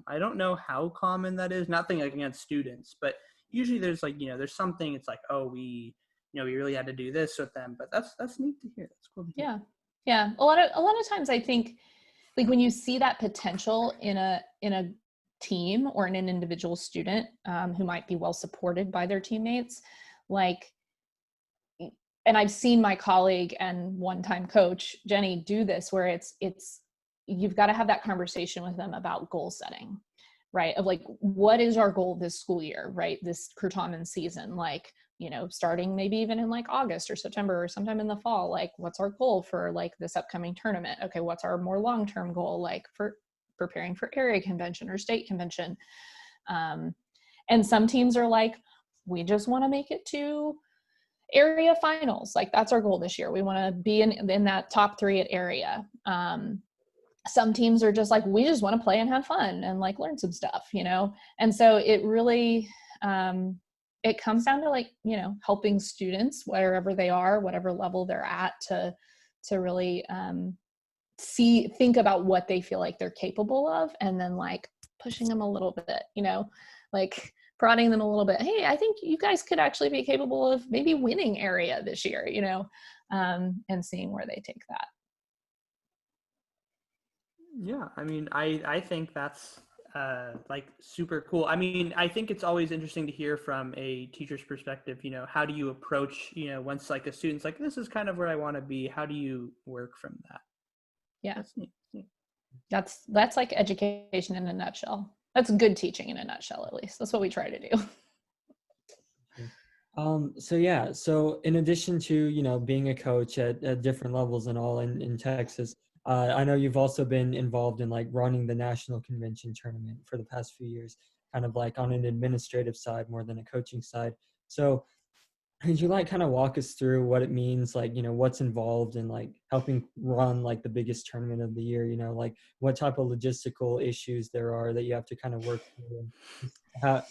I don't know how common that is, nothing like against students, but usually there's like, you know, there's something, it's like, oh, we really had to do this with them, but that's neat to hear. That's cool to hear. Yeah. A lot of times I think like when you see that potential in a team or in an individual student who might be well supported by their teammates, like, and I've seen my colleague and one-time coach Jenny do this, where it's you've got to have that conversation with them about goal setting, right? Of like, what is our goal this school year, right? This Kurtaman season, like, you know, starting maybe even in like August or September or sometime in the fall, like what's our goal for like this upcoming tournament? Okay, what's our more long-term goal, like for preparing for area convention or state convention? And some teams are like, we just want to make it to area finals. Like that's our goal this year. We want to be in that top 3 at area. Some teams are just like, we just want to play and have fun and like learn some stuff, you know? And so it really, it comes down to like, you know, helping students wherever they are, whatever level they're at, to really think about what they feel like they're capable of, and then like pushing them a little bit, you know, like prodding them a little bit. Hey, I think you guys could actually be capable of maybe winning area this year, you know, and seeing where they take that. Yeah, I mean, I think that's like super cool. I mean, I think it's always interesting to hear from a teacher's perspective, you know, how do you approach, you know, once like a student's like, this is kind of where I want to be, how do you work from that? Yeah. That's neat. That's like education in a nutshell. That's good teaching in a nutshell, at least. That's what we try to do. So yeah, so in addition to, you know, being a coach at different levels and all in Texas, I know you've also been involved in like running the national convention tournament for the past few years, kind of like on an administrative side more than a coaching side. So could you like kind of walk us through what it means, like, what's involved in like helping run like the biggest tournament of the year, like what type of logistical issues there are that you have to kind of work through, and how,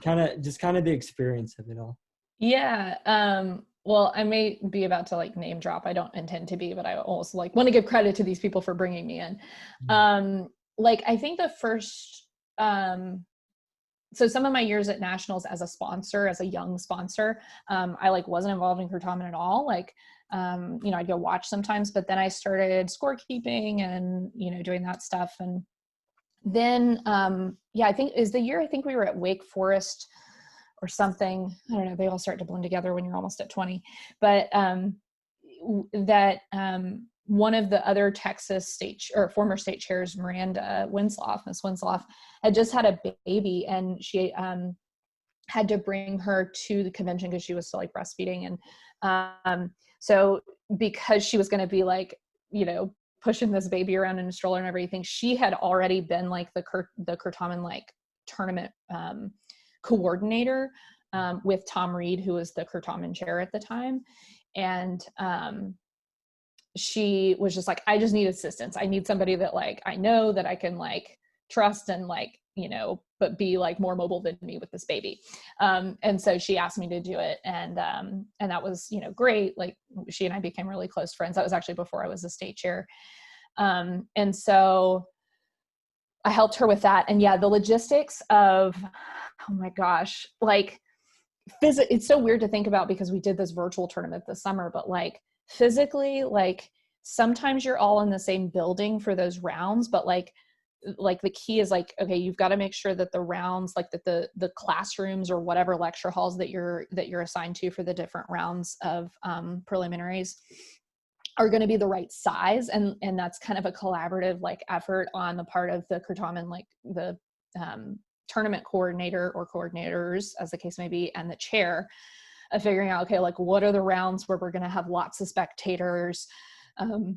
kind of the experience of it all. Yeah. Well, I may be about to like name drop. I don't intend to be, but I also like want to give credit to these people for bringing me in. Like I think the first, so some of my years at nationals as a sponsor, as a young sponsor, I like wasn't involved in Kurtamen at all. Like, I'd go watch sometimes, but then I started scorekeeping and, doing that stuff. And then, I think is the year, I think we were at Wake Forest or something. I don't know. They all start to blend together when you're almost at 20, but, one of the other Texas former state chairs, Miranda Winsloff, Miss Winsloff, had just had a baby, and she had to bring her to the convention because she was still like breastfeeding. And so because she was going to be like, pushing this baby around in a stroller and everything, she had already been like the Kurtamen like tournament coordinator with Tom Reed, who was the Kurtamen chair at the time. And she was just like, I just need assistance. I need somebody that like, I know that I can like trust and like, but be like more mobile than me with this baby. And so she asked me to do it. And that was, great. Like she and I became really close friends. That was actually before I was a state chair. And so I helped her with that. And yeah, the logistics of, oh my gosh, like it's so weird to think about because we did this virtual tournament this summer, but like physically, like sometimes you're all in the same building for those rounds, but like the key is like, okay, you've got to make sure that the rounds, like that the classrooms or whatever lecture halls that you're assigned to for the different rounds of preliminaries are going to be the right size. And that's kind of a collaborative like effort on the part of the Kurtamen, like the tournament coordinator or coordinators, as the case may be, and the chair, of figuring out, okay, like what are the rounds where we're going to have lots of spectators, who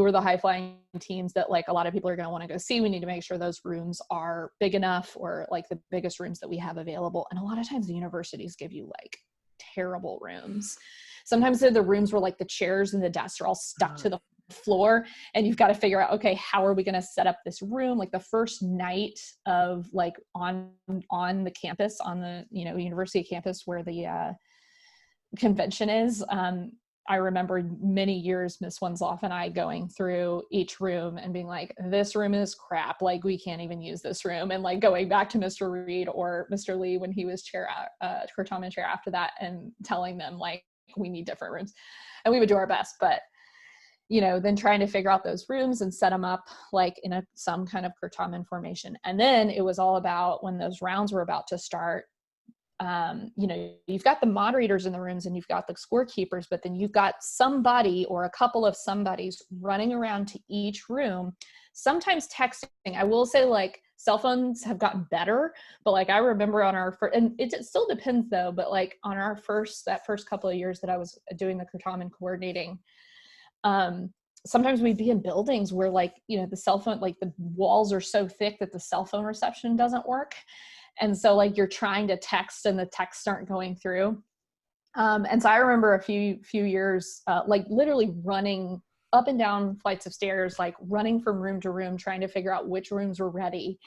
are the high flying teams that like a lot of people are going to want to go see. We need to make sure those rooms are big enough, or like the biggest rooms that we have available. And a lot of times the universities give you like terrible rooms. Sometimes they're the rooms where like the chairs and the desks are all stuck to the floor, and you've got to figure out, okay, how are we going to set up this room? Like the first night of like on the campus, on the university campus where the convention is, I remember many years Miss Winsloff and I going through each room and being like, this room is crap, like we can't even use this room, and like going back to Mr. Reed or Mr. Lee when he was Kurtamen chair after that, and telling them like we need different rooms. And we would do our best, but then trying to figure out those rooms and set them up like in some kind of Kurtamen formation. And then it was all about, when those rounds were about to start, you've got the moderators in the rooms and you've got the scorekeepers, but then you've got somebody or a couple of somebodies running around to each room, sometimes texting. I will say like cell phones have gotten better, but like I remember on our first, and it still depends though, but like on our that first couple of years that I was doing the Kurtamen coordinating, sometimes we'd be in buildings where like, the cell phone, like the walls are so thick that the cell phone reception doesn't work. And so like you're trying to text and the texts aren't going through. And so I remember a few years, like literally running up and down flights of stairs, like running from room to room, trying to figure out which rooms were ready.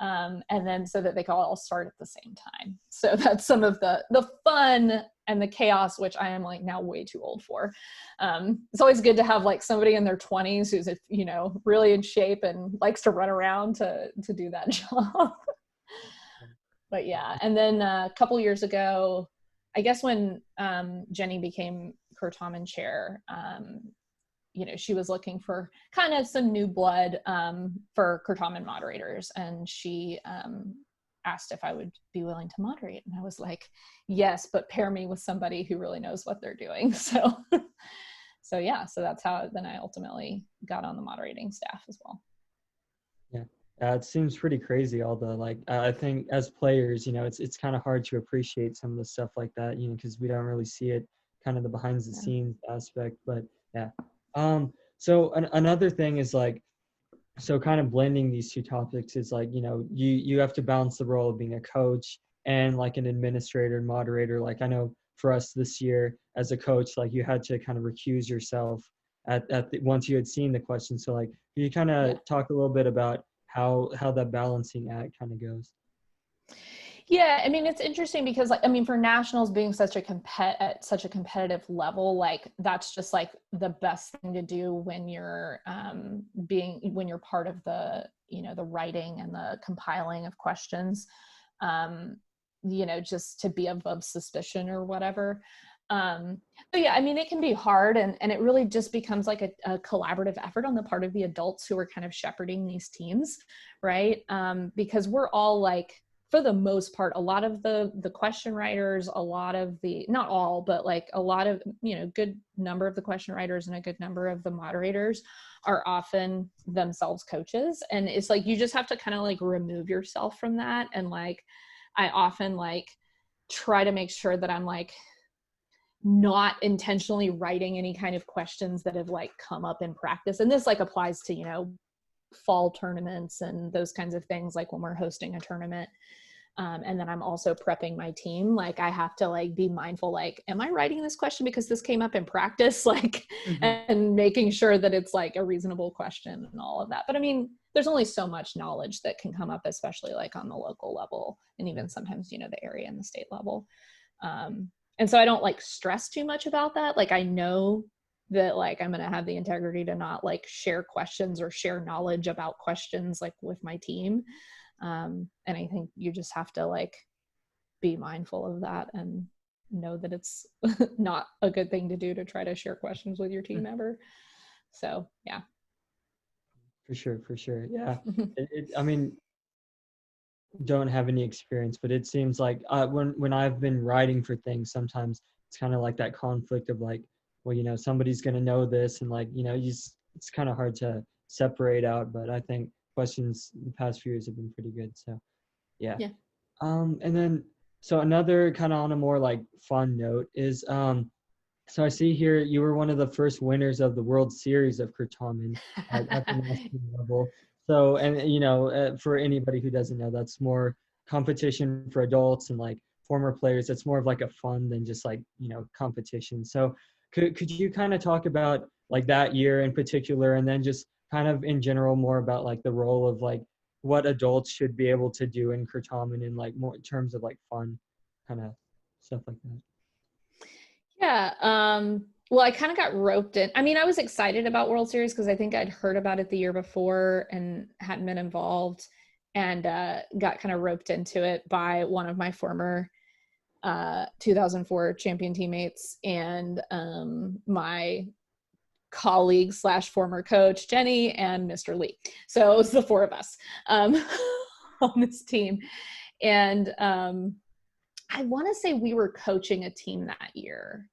And then so that they could all start at the same time. So that's some of the fun and the chaos, which I am like now way too old for. It's always good to have like somebody in their 20s who's, really in shape and likes to run around to do that job. But yeah. And then a couple years ago, I guess when Jenny became Kurtamen chair, she was looking for kind of some new blood for Kurtamen moderators. And she asked if I would be willing to moderate. And I was like, yes, but pair me with somebody who really knows what they're doing. So that's how then I ultimately got on the moderating staff as well. Yeah. It seems pretty crazy. All the like, I think as players, it's kind of hard to appreciate some of the stuff like that, because we don't really see it, kind of the behind the scenes aspect. But yeah. So another thing is like, so kind of blending these two topics is like, you have to balance the role of being a coach and like an administrator and moderator. Like I know for us this year as a coach, like you had to kind of recuse yourself once you had seen the question. So like, can you kind of talk a little bit about how that balancing act kind of goes? Yeah, I mean, it's interesting because, like, I mean, for nationals being at such a competitive level, like that's just like the best thing to do when you're when you're part of the, you know, the writing and the compiling of questions, you know, just to be above suspicion or whatever. But yeah, I mean, it can be hard, and it really just becomes like a collaborative effort on the part of the adults who are kind of shepherding these teams, right? Because we're all like, for the most part, a lot of the question writers, a lot of the, not all, but like a lot of, you know, good number of the question writers and a good number of the moderators are often themselves coaches. And it's like, you just have to kind of like remove yourself from that. And like, I often like try to make sure that I'm like not intentionally writing any kind of questions that have like come up in practice. And this like applies to, you know, fall tournaments and those kinds of things, like when we're hosting a tournament. And then I'm also prepping my team. Like I have to like be mindful, like, am I writing this question because this came up in practice? Like, and making sure that it's like a reasonable question and all of that. But I mean, there's only so much knowledge that can come up, especially like on the local level, and even sometimes, you know, the area and the state level. And so I don't like stress too much about that. Like I know that like I'm going to have the integrity to not like share questions or share knowledge about questions like with my team. And I think you just have to like be mindful of that and know that it's not a good thing to do to try to share questions with your team ever. So yeah. For sure. Yeah. I mean, don't have any experience, but it seems like when I've been writing for things, sometimes it's kind of like that conflict of like, well, you know, somebody's going to know this, and like, you know, it's kind of hard to separate out. But I think questions the past few years have been pretty good. So yeah. And then, so another kind of on a more like fun note is, so I see here you were one of the first winners of the World Series of Kurtamen at the national level. So, and you know, for anybody who doesn't know, that's more competition for adults and like former players. It's more of like a fun than just like, you know, competition. So could you kind of talk about like that year in particular, and then just kind of in general more about like the role of like what adults should be able to do in Kurtamen in like more in terms of like fun kind of stuff like that? Yeah. Well, I kind of got roped in. I mean, I was excited about World Series because I think I'd heard about it the year before and hadn't been involved, and got kind of roped into it by one of my former 2004 champion teammates and my colleague / former coach, Jenny, and Mr. Lee. So it was the four of us on this team. And I want to say we were coaching a team that year.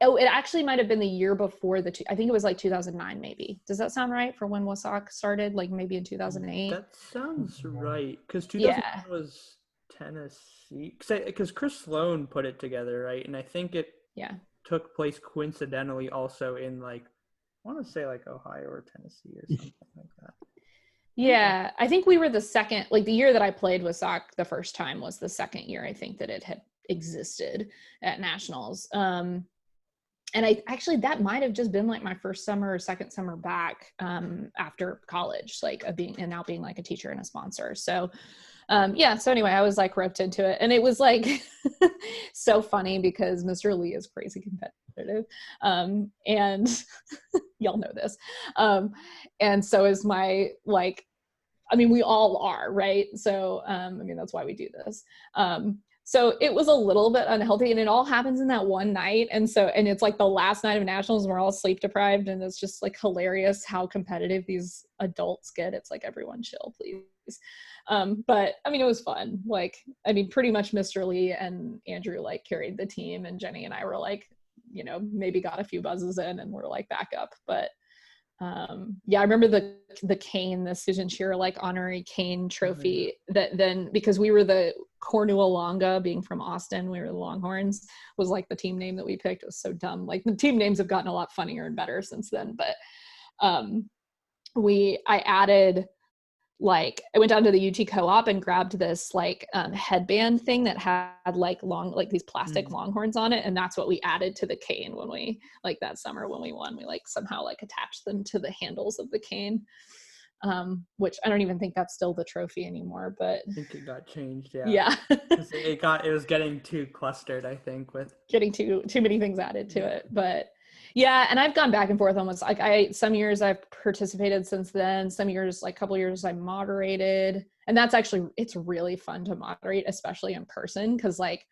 Oh, it actually might have been the year before I think it was like 2009, maybe. Does that sound right for when WSOC started? Like maybe in 2008? That sounds right. Because 2009 Yeah. was Tennessee. Because Chris Sloan put it together, right? And I think it took place coincidentally also in like, I want to say like Ohio or Tennessee or something like that. Yeah, I think we were the second, like the year that I played with SOC the first time was the second year I think that it had existed at nationals. And I actually, that might have just been like my first summer or second summer back after college, like and now being like a teacher and a sponsor. So yeah, so anyway, I was like roped into it, and it was like so funny because Mr. Lee is crazy competitive. And y'all know this. And so is my, like, I mean, we all are, right? So, I mean, that's why we do this. So it was a little bit unhealthy, and it all happens in that one night. And it's like the last night of nationals, and we're all sleep deprived, and it's just like hilarious how competitive these adults get. It's like, everyone chill, please. But I mean, it was fun. Like, I mean, pretty much Mr. Lee and Andrew like carried the team, and Jenny and I were like, you know, maybe got a few buzzes in and we're like back up. But yeah, I remember the cane, the Susan Shearer like honorary cane trophy that then, because we were the Cornualanga, being from Austin, we were the Longhorns, was like the team name that we picked. It was so dumb. Like the team names have gotten a lot funnier and better since then. But I added like I went down to the UT co-op and grabbed this like headband thing that had like these plastic longhorns on it, and that's what we added to the cane when we like that summer when we won. We like somehow like attached them to the handles of the cane, which I don't even think that's still the trophy anymore, but I think it got changed. Yeah. Yeah. it was getting too clustered, I think, with getting too many things added to it. But yeah, and I've gone back and forth almost like some years I've participated since then, some years, like a couple years I moderated, and that's actually, it's really fun to moderate, especially in person, because like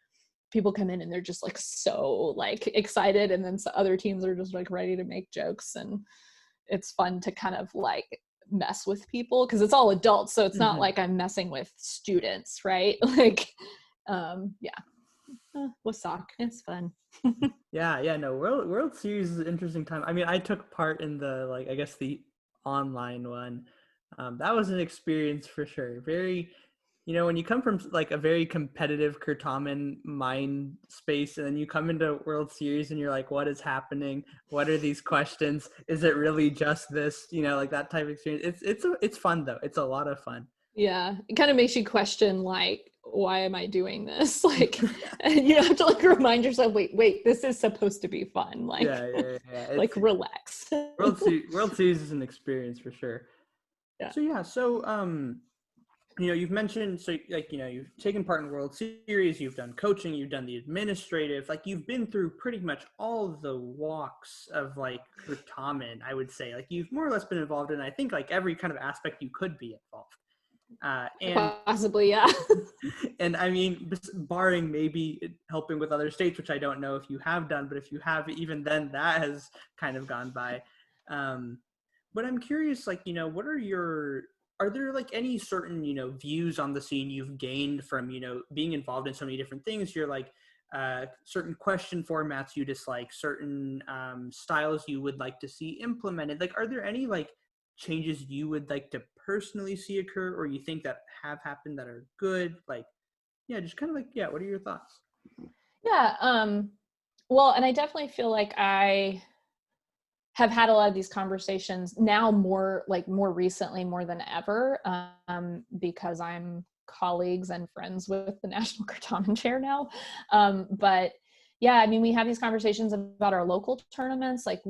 people come in and they're just like so like excited, and then other teams are just like ready to make jokes, and it's fun to kind of like mess with people because it's all adults, so it's not like I'm messing with students, right? Like Wasak, it's fun. No, World Series is an interesting time. I mean, I took part in the like I guess the online one. That was an experience for sure. Very, when you come from like a very competitive Kurtaman mind space, and then you come into World Series and you're like, what is happening? What are these questions? Is it really just this? Like that type of experience. It's fun though. It's a lot of fun. Yeah, it kind of makes you question like, why am I doing this? Like, and you have to like remind yourself, wait, this is supposed to be fun. Like, like relax. World Series is an experience for sure. Yeah. So you've mentioned, you've taken part in World Series, you've done coaching, you've done the administrative, like you've been through pretty much all the walks of like Kurtaman, I would say. Like you've more or less been involved in, I think, like every kind of aspect you could be involved. And possibly, yeah. And I mean, barring maybe helping with other states, which I don't know if you have done, but if you have, even then that has kind of gone by. But I'm curious, like, are there like any certain, views on the scene you've gained from, being involved in so many different things? You're like, certain question formats you dislike, certain styles you would like to see implemented. Like, are there any like changes you would like to personally see occur, or you think that have happened that are good? Like, just kind of like, what are your thoughts? Well, and I definitely feel like I have had a lot of these conversations now more recently, more than ever, because I'm colleagues and friends with the National Kurtaman Chair now. But yeah, I mean, we have these conversations about our local tournaments. Like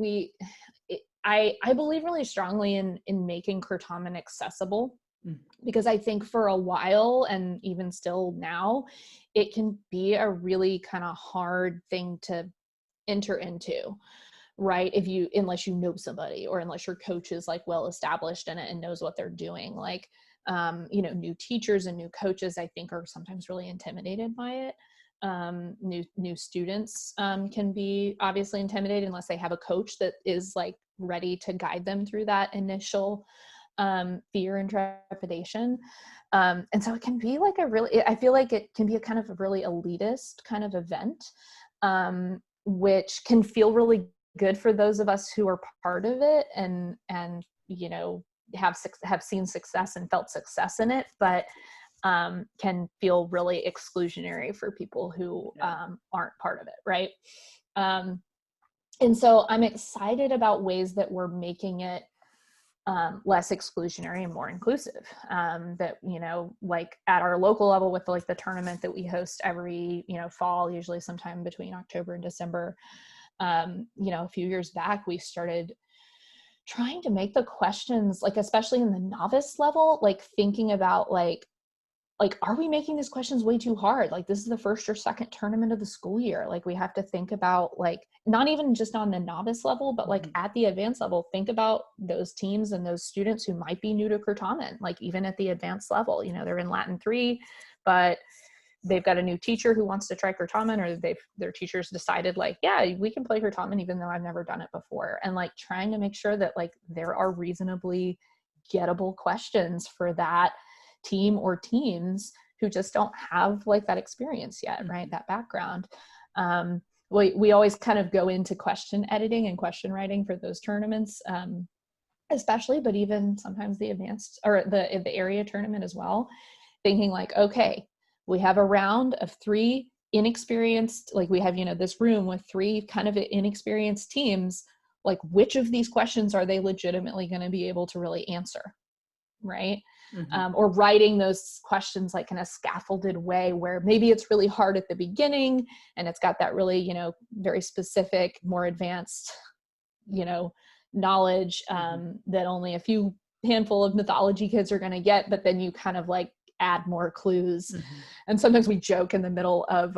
I believe really strongly in making Kurtaman accessible, because I think for a while, and even still now, it can be a really kind of hard thing to enter into, right? Unless you know somebody, or unless your coach is like well established in it and knows what they're doing. Like, new teachers and new coaches, I think, are sometimes really intimidated by it. New students can be obviously intimidated unless they have a coach that is like ready to guide them through that initial fear and trepidation. And so it can be like I feel like it can be a kind of a really elitist kind of event, which can feel really good for those of us who are part of it and have seen success and felt success in it, but can feel really exclusionary for people who aren't part of it, right? And so I'm excited about ways that we're making it less exclusionary and more inclusive. That, like at our local level with like the tournament that we host every, fall, usually sometime between October and December. A few years back, we started trying to make the questions, like, especially in the novice level, like thinking about like, are we making these questions way too hard? Like, this is the first or second tournament of the school year. Like, we have to think about like, not even just on the novice level, but like at the advanced level, think about those teams and those students who might be new to Kurtaman, like even at the advanced level, they're in Latin 3, but they've got a new teacher who wants to try Kurtaman, or their teachers decided like, yeah, we can play Kurtaman even though I've never done it before. And like trying to make sure that like there are reasonably gettable questions for that team or teams who just don't have like that experience yet, right? That background. We always kind of go into question editing and question writing for those tournaments, especially, but even sometimes the advanced or the area tournament as well, thinking like, okay, we have a round of 3 inexperienced, like we have, this room with 3 kind of inexperienced teams. Like, which of these questions are they legitimately going to be able to really answer? right? Mm-hmm. Or writing those questions like in a scaffolded way where maybe it's really hard at the beginning and it's got that really, very specific, more advanced, knowledge that only a few handful of mythology kids are going to get, but then you kind of like add more clues. Mm-hmm. And sometimes we joke in the middle of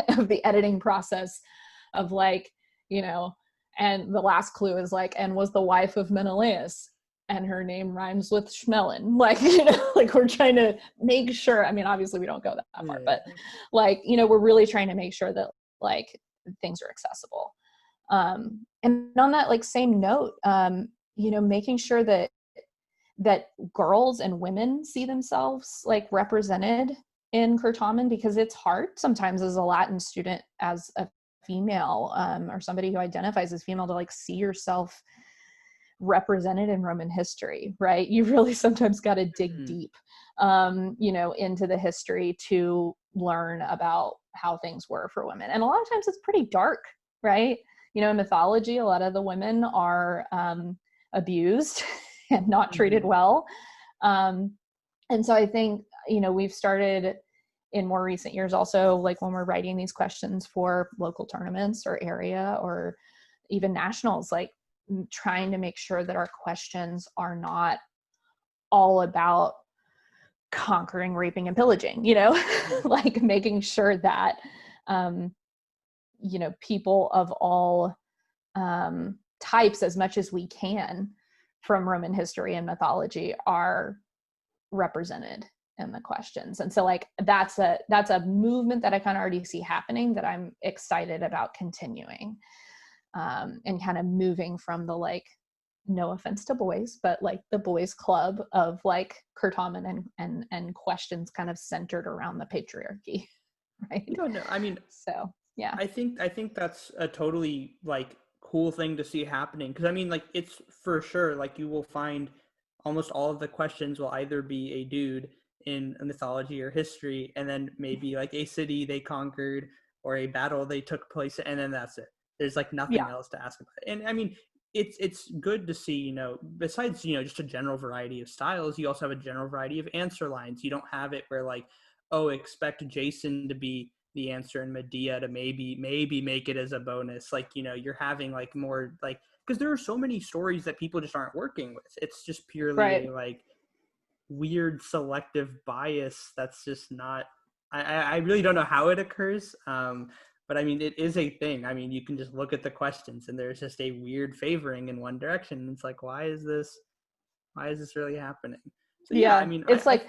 of the editing process of like, and the last clue is like, and was the wife of Menelaus, and her name rhymes with Schmelin. Like, like we're trying to make sure, I mean, obviously we don't go that far, but like, we're really trying to make sure that like things are accessible. And on that like same note, making sure that girls and women see themselves like represented in Kurtamen, because it's hard sometimes as a Latin student, as a female, or somebody who identifies as female, to like see yourself represented in Roman history, right? You really sometimes got to dig deep, into the history to learn about how things were for women. And a lot of times it's pretty dark, right? In mythology, a lot of the women are abused and not treated well. And so I think, we've started in more recent years also, like when we're writing these questions for local tournaments or area or even nationals, like trying to make sure that our questions are not all about conquering, raping, and pillaging, like making sure that, people of all types, as much as we can from Roman history and mythology, are represented in the questions. And so like that's a movement that I kind of already see happening, that I'm excited about continuing, and kind of moving from the like, no offense to boys, but like the boys club of like Kurtamen and questions kind of centered around the patriarchy, right? No, I mean, so yeah, I think that's a totally like cool thing to see happening, because I mean, like, it's for sure like you will find almost all of the questions will either be a dude in a mythology or history, and then maybe like a city they conquered or a battle they took place, and then that's it. There's like nothing else to ask about. And I mean, it's good to see, besides, just a general variety of styles, you also have a general variety of answer lines. You don't have it where like, oh, expect Jason to be the answer and Medea to maybe make it as a bonus. Like, you're having like more like, because there are so many stories that people just aren't working with. It's just purely a like weird selective bias that's just not, I really don't know how it occurs. But I mean, it is a thing. I mean, you can just look at the questions and there's just a weird favoring in one direction. It's like, why is this really happening? So yeah, I mean, it's like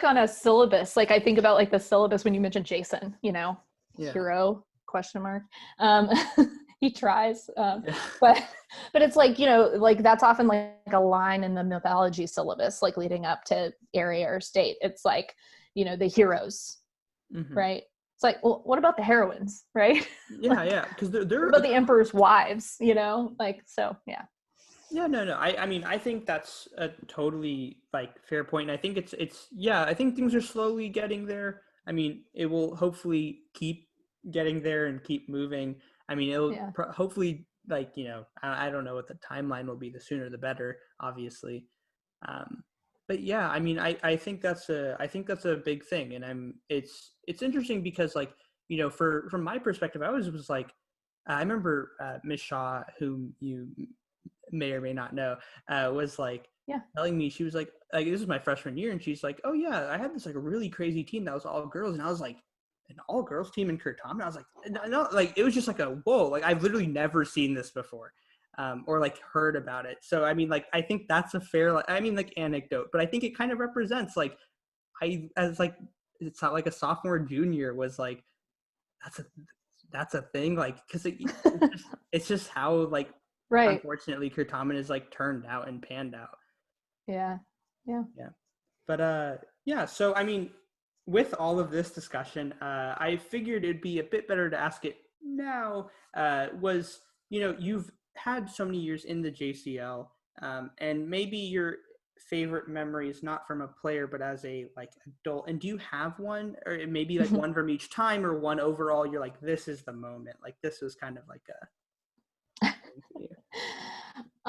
on a syllabus. Like I think about like the syllabus when you mentioned Jason, hero ? He tries, but it's like, like that's often like a line in the mythology syllabus, like leading up to area or state. It's like, the heroes, right? It's like, well, what about the heroines, right? Yeah, because they're what about the emperor's wives, like, so yeah. Yeah, no. I mean, I think that's a totally like fair point. And I think it's I think things are slowly getting there. I mean, it will hopefully keep getting there and keep moving. I mean, it'll hopefully, like, I don't know what the timeline will be. The sooner the better, obviously. But yeah, I mean, I think that's a big thing. And it's interesting because, like, from my perspective, I always was like, I remember Miss Shaw, whom you may or may not know, was like telling me, she was like this was my freshman year, and she's like, oh yeah, I had this like a really crazy team that was all girls, and I was like, an all girls team in Kurtamen? I was like, no, like it was just like a whoa, like I've literally never seen this before, or like heard about it. So I mean, like, I think that's a fair, like, I mean, like, anecdote, but I think it kind of represents like as like, it's not like a sophomore junior was like, that's a thing, like, because it's just how like, unfortunately, Kurtamen is like turned out and panned out. Yeah. But so I mean, with all of this discussion, I figured it'd be a bit better to ask it now. Was, you've had so many years in the JCL, and maybe your favorite memory is not from a player, but as a like adult. And do you have one, or maybe like one from each time, or one overall? You're like, this is the moment. Like, this was kind of like a.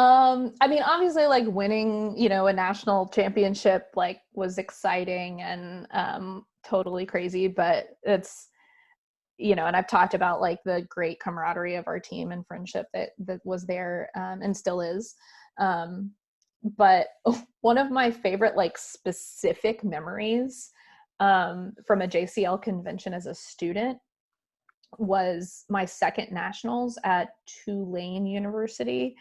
I mean, obviously, like winning, a national championship, like was exciting and totally crazy, but it's, and I've talked about like the great camaraderie of our team and friendship that was there and still is. But one of my favorite like specific memories from a JCL convention as a student was my second nationals at Tulane University.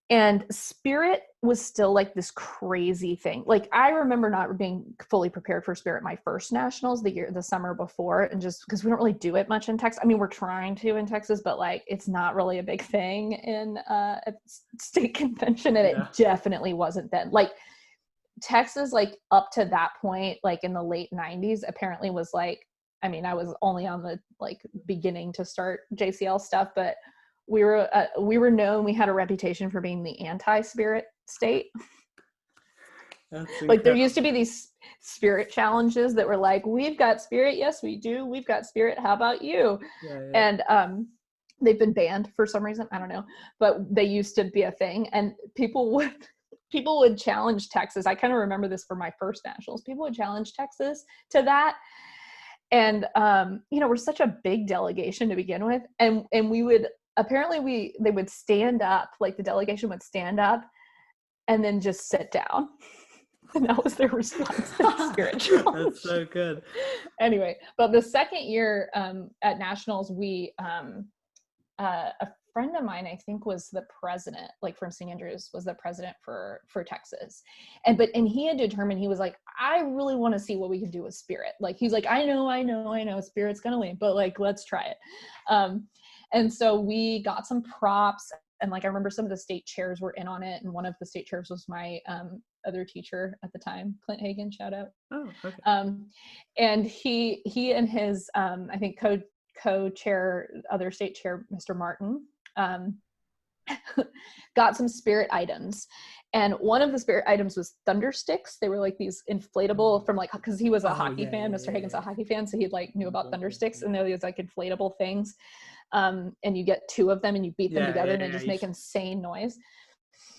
And Spirit was still like this crazy thing. Like I remember not being fully prepared for Spirit my first nationals the summer before, and just because we don't really do it much in Texas. I mean, we're trying to in Texas, but like it's not really a big thing in a state convention, and it definitely wasn't then. Like Texas, like up to that point, like in the late 90s, apparently was like, I mean, I was only on the like beginning to start JCL stuff, but we were known, we had a reputation for being the anti-Spirit state. Like there used to be these Spirit challenges that were like, we've got Spirit, yes we do, we've got Spirit, how about you? And they've been banned for some reason, I don't know, but they used to be a thing, and people would challenge Texas. I kind of remember this for my first nationals. People would challenge Texas to that. And, we're such a big delegation to begin with. And we would, apparently they would stand up, like the delegation would stand up and then just sit down. And that was their response to the Spirit challenge. That's so good. Anyway, but the second year at nationals, a friend of mine, I think, was the president, like from St. Andrews, was the president for Texas. And he had determined, he was like, I really want to see what we can do with Spirit. Like, he's like, I know Spirit's going to win, but like, let's try it. And so we got some props, and like, I remember some of the state chairs were in on it. And one of the state chairs was my other teacher at the time, Clint Hagan, shout out. Oh, okay. And he and his, I think co-chair, other state chair, Mr. Martin, got some Spirit items, and one of the Spirit items was thunder sticks. They were like these inflatable from like, because he was a hockey fan. Mr. Hagen's a hockey fan, so he like knew about thunder sticks, and they're these like inflatable things, and you get two of them and you beat them together and they just make insane noise.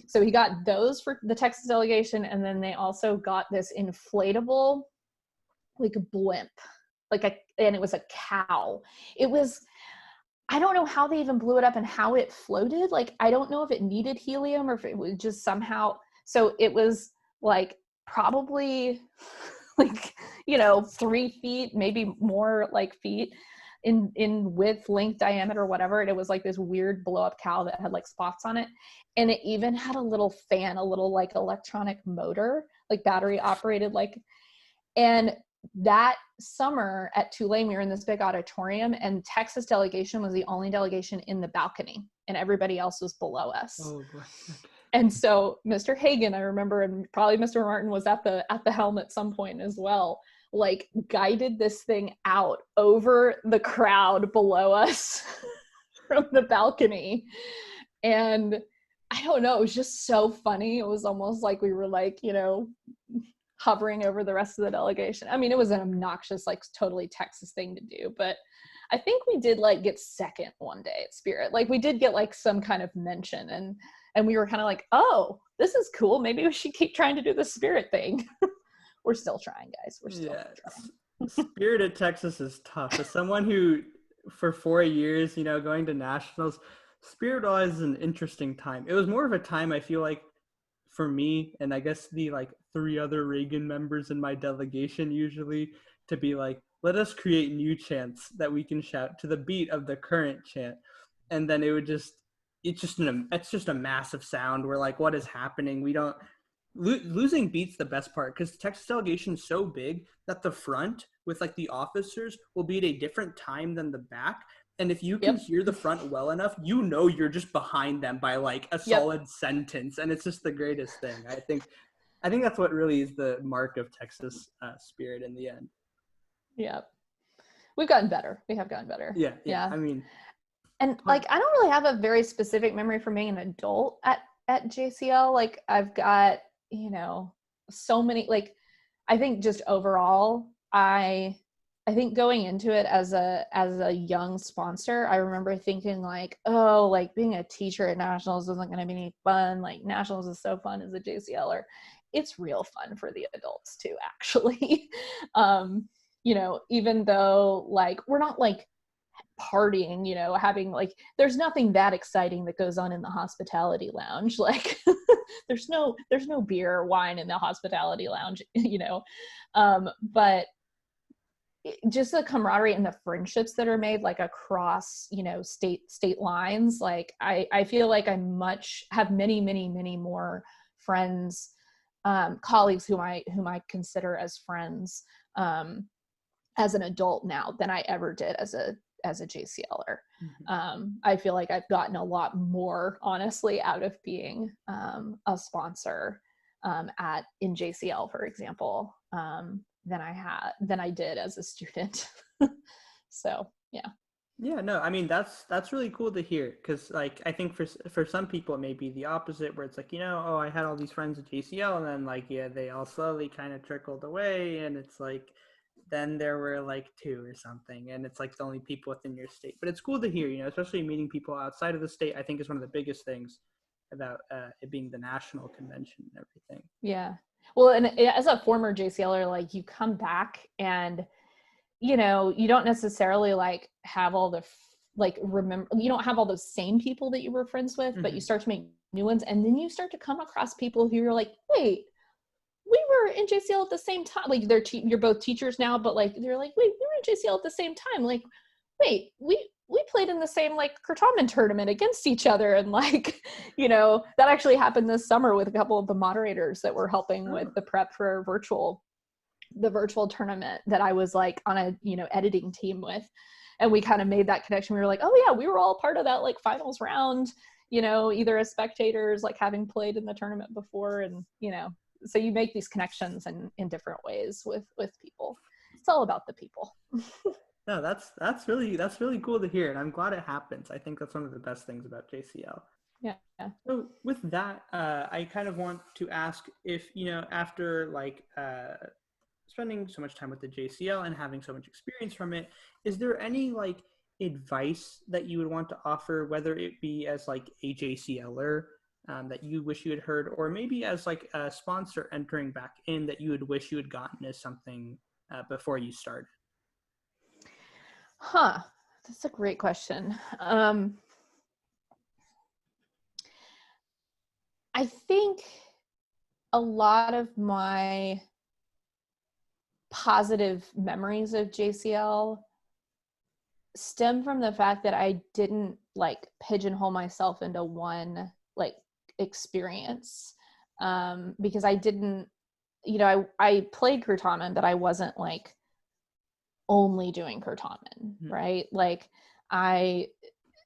So he got those for the Texas delegation, and then they also got this inflatable like blimp, and it was a cow. It was, I don't know how they even blew it up and how it floated. Like, I don't know if it needed helium or if it was just somehow. So it was like probably like, 3 feet, maybe more like feet in width, length, diameter, whatever. And it was like this weird blow up cow that had like spots on it. And it even had a little fan, a little like electronic motor, like battery operated, like, and that summer at Tulane, we were in this big auditorium, and Texas delegation was the only delegation in the balcony, and everybody else was below us. Oh, boy. And so Mr. Hagan, I remember, and probably Mr. Martin was at the helm at some point as well, like guided this thing out over the crowd below us from the balcony. And I don't know, it was just so funny. It was almost like we were like, hovering over the rest of the delegation. I mean, it was an obnoxious, like totally Texas thing to do, but I think we did like get second one day at Spirit. Like we did get like some kind of mention, and we were kind of like, oh, this is cool. Maybe we should keep trying to do the Spirit thing. We're still trying, guys. We're still trying. Spirit at Texas is tough. As someone who, for 4 years, going to nationals, Spirit was an interesting time. It was more of a time, I feel like, for me, and I guess the like 3 other Reagan members in my delegation usually, to be like, let us create new chants that we can shout to the beat of the current chant. And then it's just a massive sound. We're like, what is happening? We don't, losing beats the best part, because Texas delegation is so big that the front with like the officers will be at a different time than the back. And if you can hear the front well enough, you're just behind them by like a solid sentence. And it's just the greatest thing. I think that's what really is the mark of Texas Spirit in the end. Yeah. We've gotten better. We have gotten better. Yeah. I mean, and like, I don't really have a very specific memory from being an adult at JCL. Like I've got, so many, like, I think just overall, I I think going into it as a young sponsor, I remember thinking like, oh, like being a teacher at nationals isn't going to be any fun. Like nationals is so fun as a JCLer. It's real fun for the adults too, actually. You know, even though like we're not like partying, you know, having like, there's nothing that exciting that goes on in the hospitality lounge. Like there's no beer or wine in the hospitality lounge, you know. But just the camaraderie and the friendships that are made like across, you know, state lines. Like I feel like I have many more friends, colleagues whom I consider as friends, as an adult now than I ever did as a JCLer. Mm-hmm. I feel like I've gotten a lot more, honestly, out of being a sponsor in JCL, for example, than I did as a student. So yeah. Yeah, no, I mean that's really cool to hear, because like I think for some people it may be the opposite, where it's like, you know, oh, I had all these friends at JCL and then like, yeah, they all slowly kind of trickled away, and it's like then there were like 2 or something, and it's like the only people within your state. But it's cool to hear, you know, especially meeting people outside of the state. I think is one of the biggest things about it being the national convention and everything. Yeah. Well, and as a former JCLer, like you come back and, you know, you don't necessarily like have all the you don't have all those same people that you were friends with, mm-hmm. but you start to make new ones, and then you start to come across people who you're like, wait, we were in JCL at the same time. Like you're both teachers now, but like they're like, wait, we were in JCL at the same time. Like, wait, we played in the same like Kurtaman tournament against each other, and like, you know, that actually happened this summer with a couple of the moderators that were helping with the prep for the virtual tournament that I was like on a, you know, editing team with, and we kind of made that connection. We were like, oh yeah, we were all part of that like finals round, you know, either as spectators, like having played in the tournament before, and you know, so you make these connections in different ways with people. It's all about the people. No, that's really cool to hear, and I'm glad it happens. I think that's one of the best things about JCL. Yeah. So with that, I kind of want to ask if, you know, after like spending so much time with the JCL and having so much experience from it, is there any like advice that you would want to offer, whether it be as like a JCLer that you wish you had heard, or maybe as like a sponsor entering back in that you would wish you had gotten as something before you started? That's a great question. I think a lot of my positive memories of JCL stem from the fact that I didn't like pigeonhole myself into one like experience, because I didn't, you know, I played Kurtaman, but I wasn't like only doing Kurtaman, right? Like I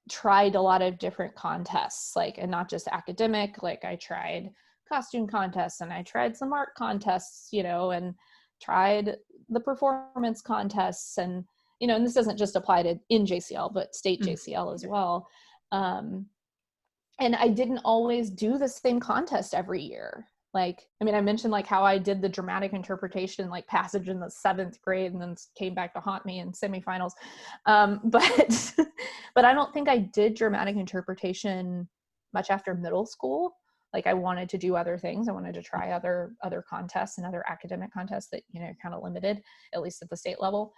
tried a lot of different contests, like, and not just academic, like I tried costume contests and I tried some art contests, you know, and tried the performance contests, and, you know, and this doesn't just apply to in JCL, but state JCL as well. And I didn't always do the same contest every year. Like, I mean, I mentioned like how I did the dramatic interpretation, like passage in the 7th grade, and then came back to haunt me in semifinals. But I don't think I did dramatic interpretation much after middle school. Like I wanted to do other things. I wanted to try other contests and other academic contests that, you know, kind of limited, at least at the state level.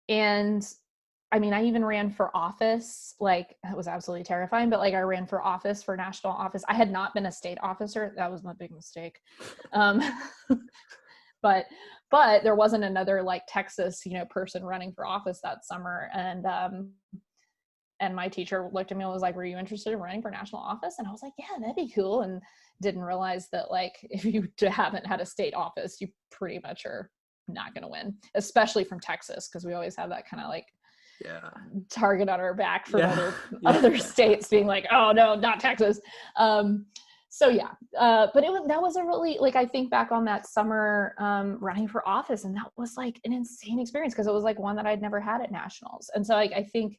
And I mean, I even ran for office, like it was absolutely terrifying, but like I ran for office, for national office. I had not been a state officer. That was my big mistake. But there wasn't another like Texas, you know, person running for office that summer. And my teacher looked at me and was like, were you interested in running for national office? And I was like, yeah, that'd be cool. And didn't realize that like, if you haven't had a state office, you pretty much are not going to win, especially from Texas. Cause we always have that kind of like, target on our back from other states being like, oh no, not Texas. But that was a really, like, I think back on that summer running for office, and that was like an insane experience because it was like one that I'd never had at nationals. And so like I think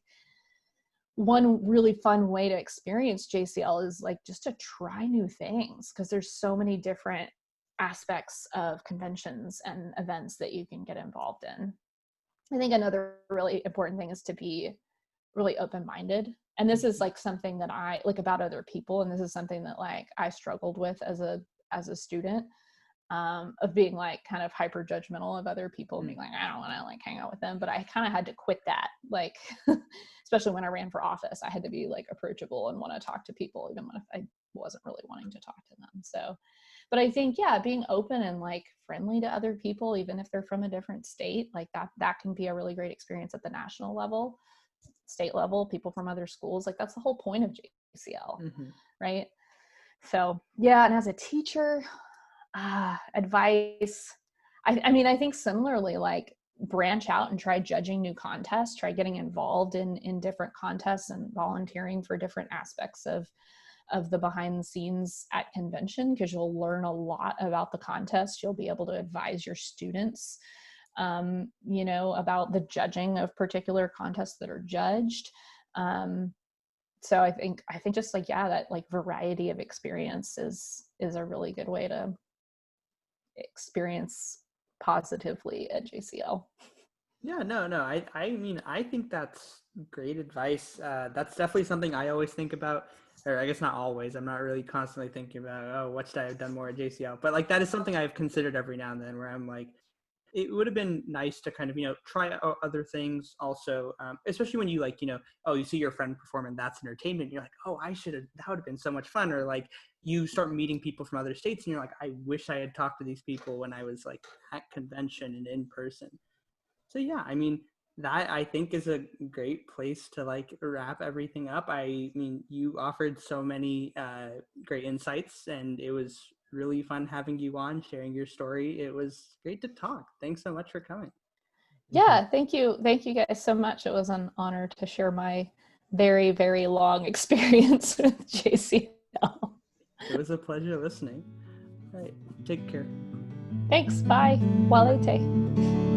one really fun way to experience JCL is like just to try new things, because there's so many different, aspects of conventions and events that you can get involved in. I think another really important thing is to be really open-minded. And this is like something that I like about other people. And this is something that like I struggled with as a student, of being like kind of hyper judgmental of other people and being like, I don't want to like hang out with them. But I kind of had to quit that, like, especially when I ran for office, I had to be like approachable and want to talk to people, even when I wasn't really wanting to talk to them. So, but I think, yeah, being open and like friendly to other people, even if they're from a different state, like that can be a really great experience at the national level, state level, people from other schools. Like that's the whole point of JCL, right? So yeah, and as a teacher, advice, I mean, I think similarly, like branch out and try judging new contests, try getting involved in different contests and volunteering for different aspects of the behind the scenes at convention, because you'll learn a lot about the contest. You'll be able to advise your students, you know, about the judging of particular contests that are judged. So I think just like, yeah, that like variety of experience is a really good way to experience positively at JCL. Yeah, no. I mean, I think that's great advice. That's definitely something I always think about, or I guess not always. I'm not really constantly thinking about, oh, what should I have done more at JCL? But like that is something I've considered every now and then, where I'm like, it would have been nice to kind of, you know, try out other things also, especially when you like, you know, oh, you see your friend perform and that's entertainment. You're like, oh, that would have been so much fun. Or like you start meeting people from other states and you're like, I wish I had talked to these people when I was like at convention and in person. So yeah, I mean, that I think is a great place to like wrap everything up. I mean, you offered so many great insights, and it was really fun having you on, sharing your story. It was great to talk. Thanks so much for coming. Yeah, thank you guys so much. It was an honor to share my very, very long experience with JCL. It was a pleasure listening. All right, take care. Thanks, bye. Walete.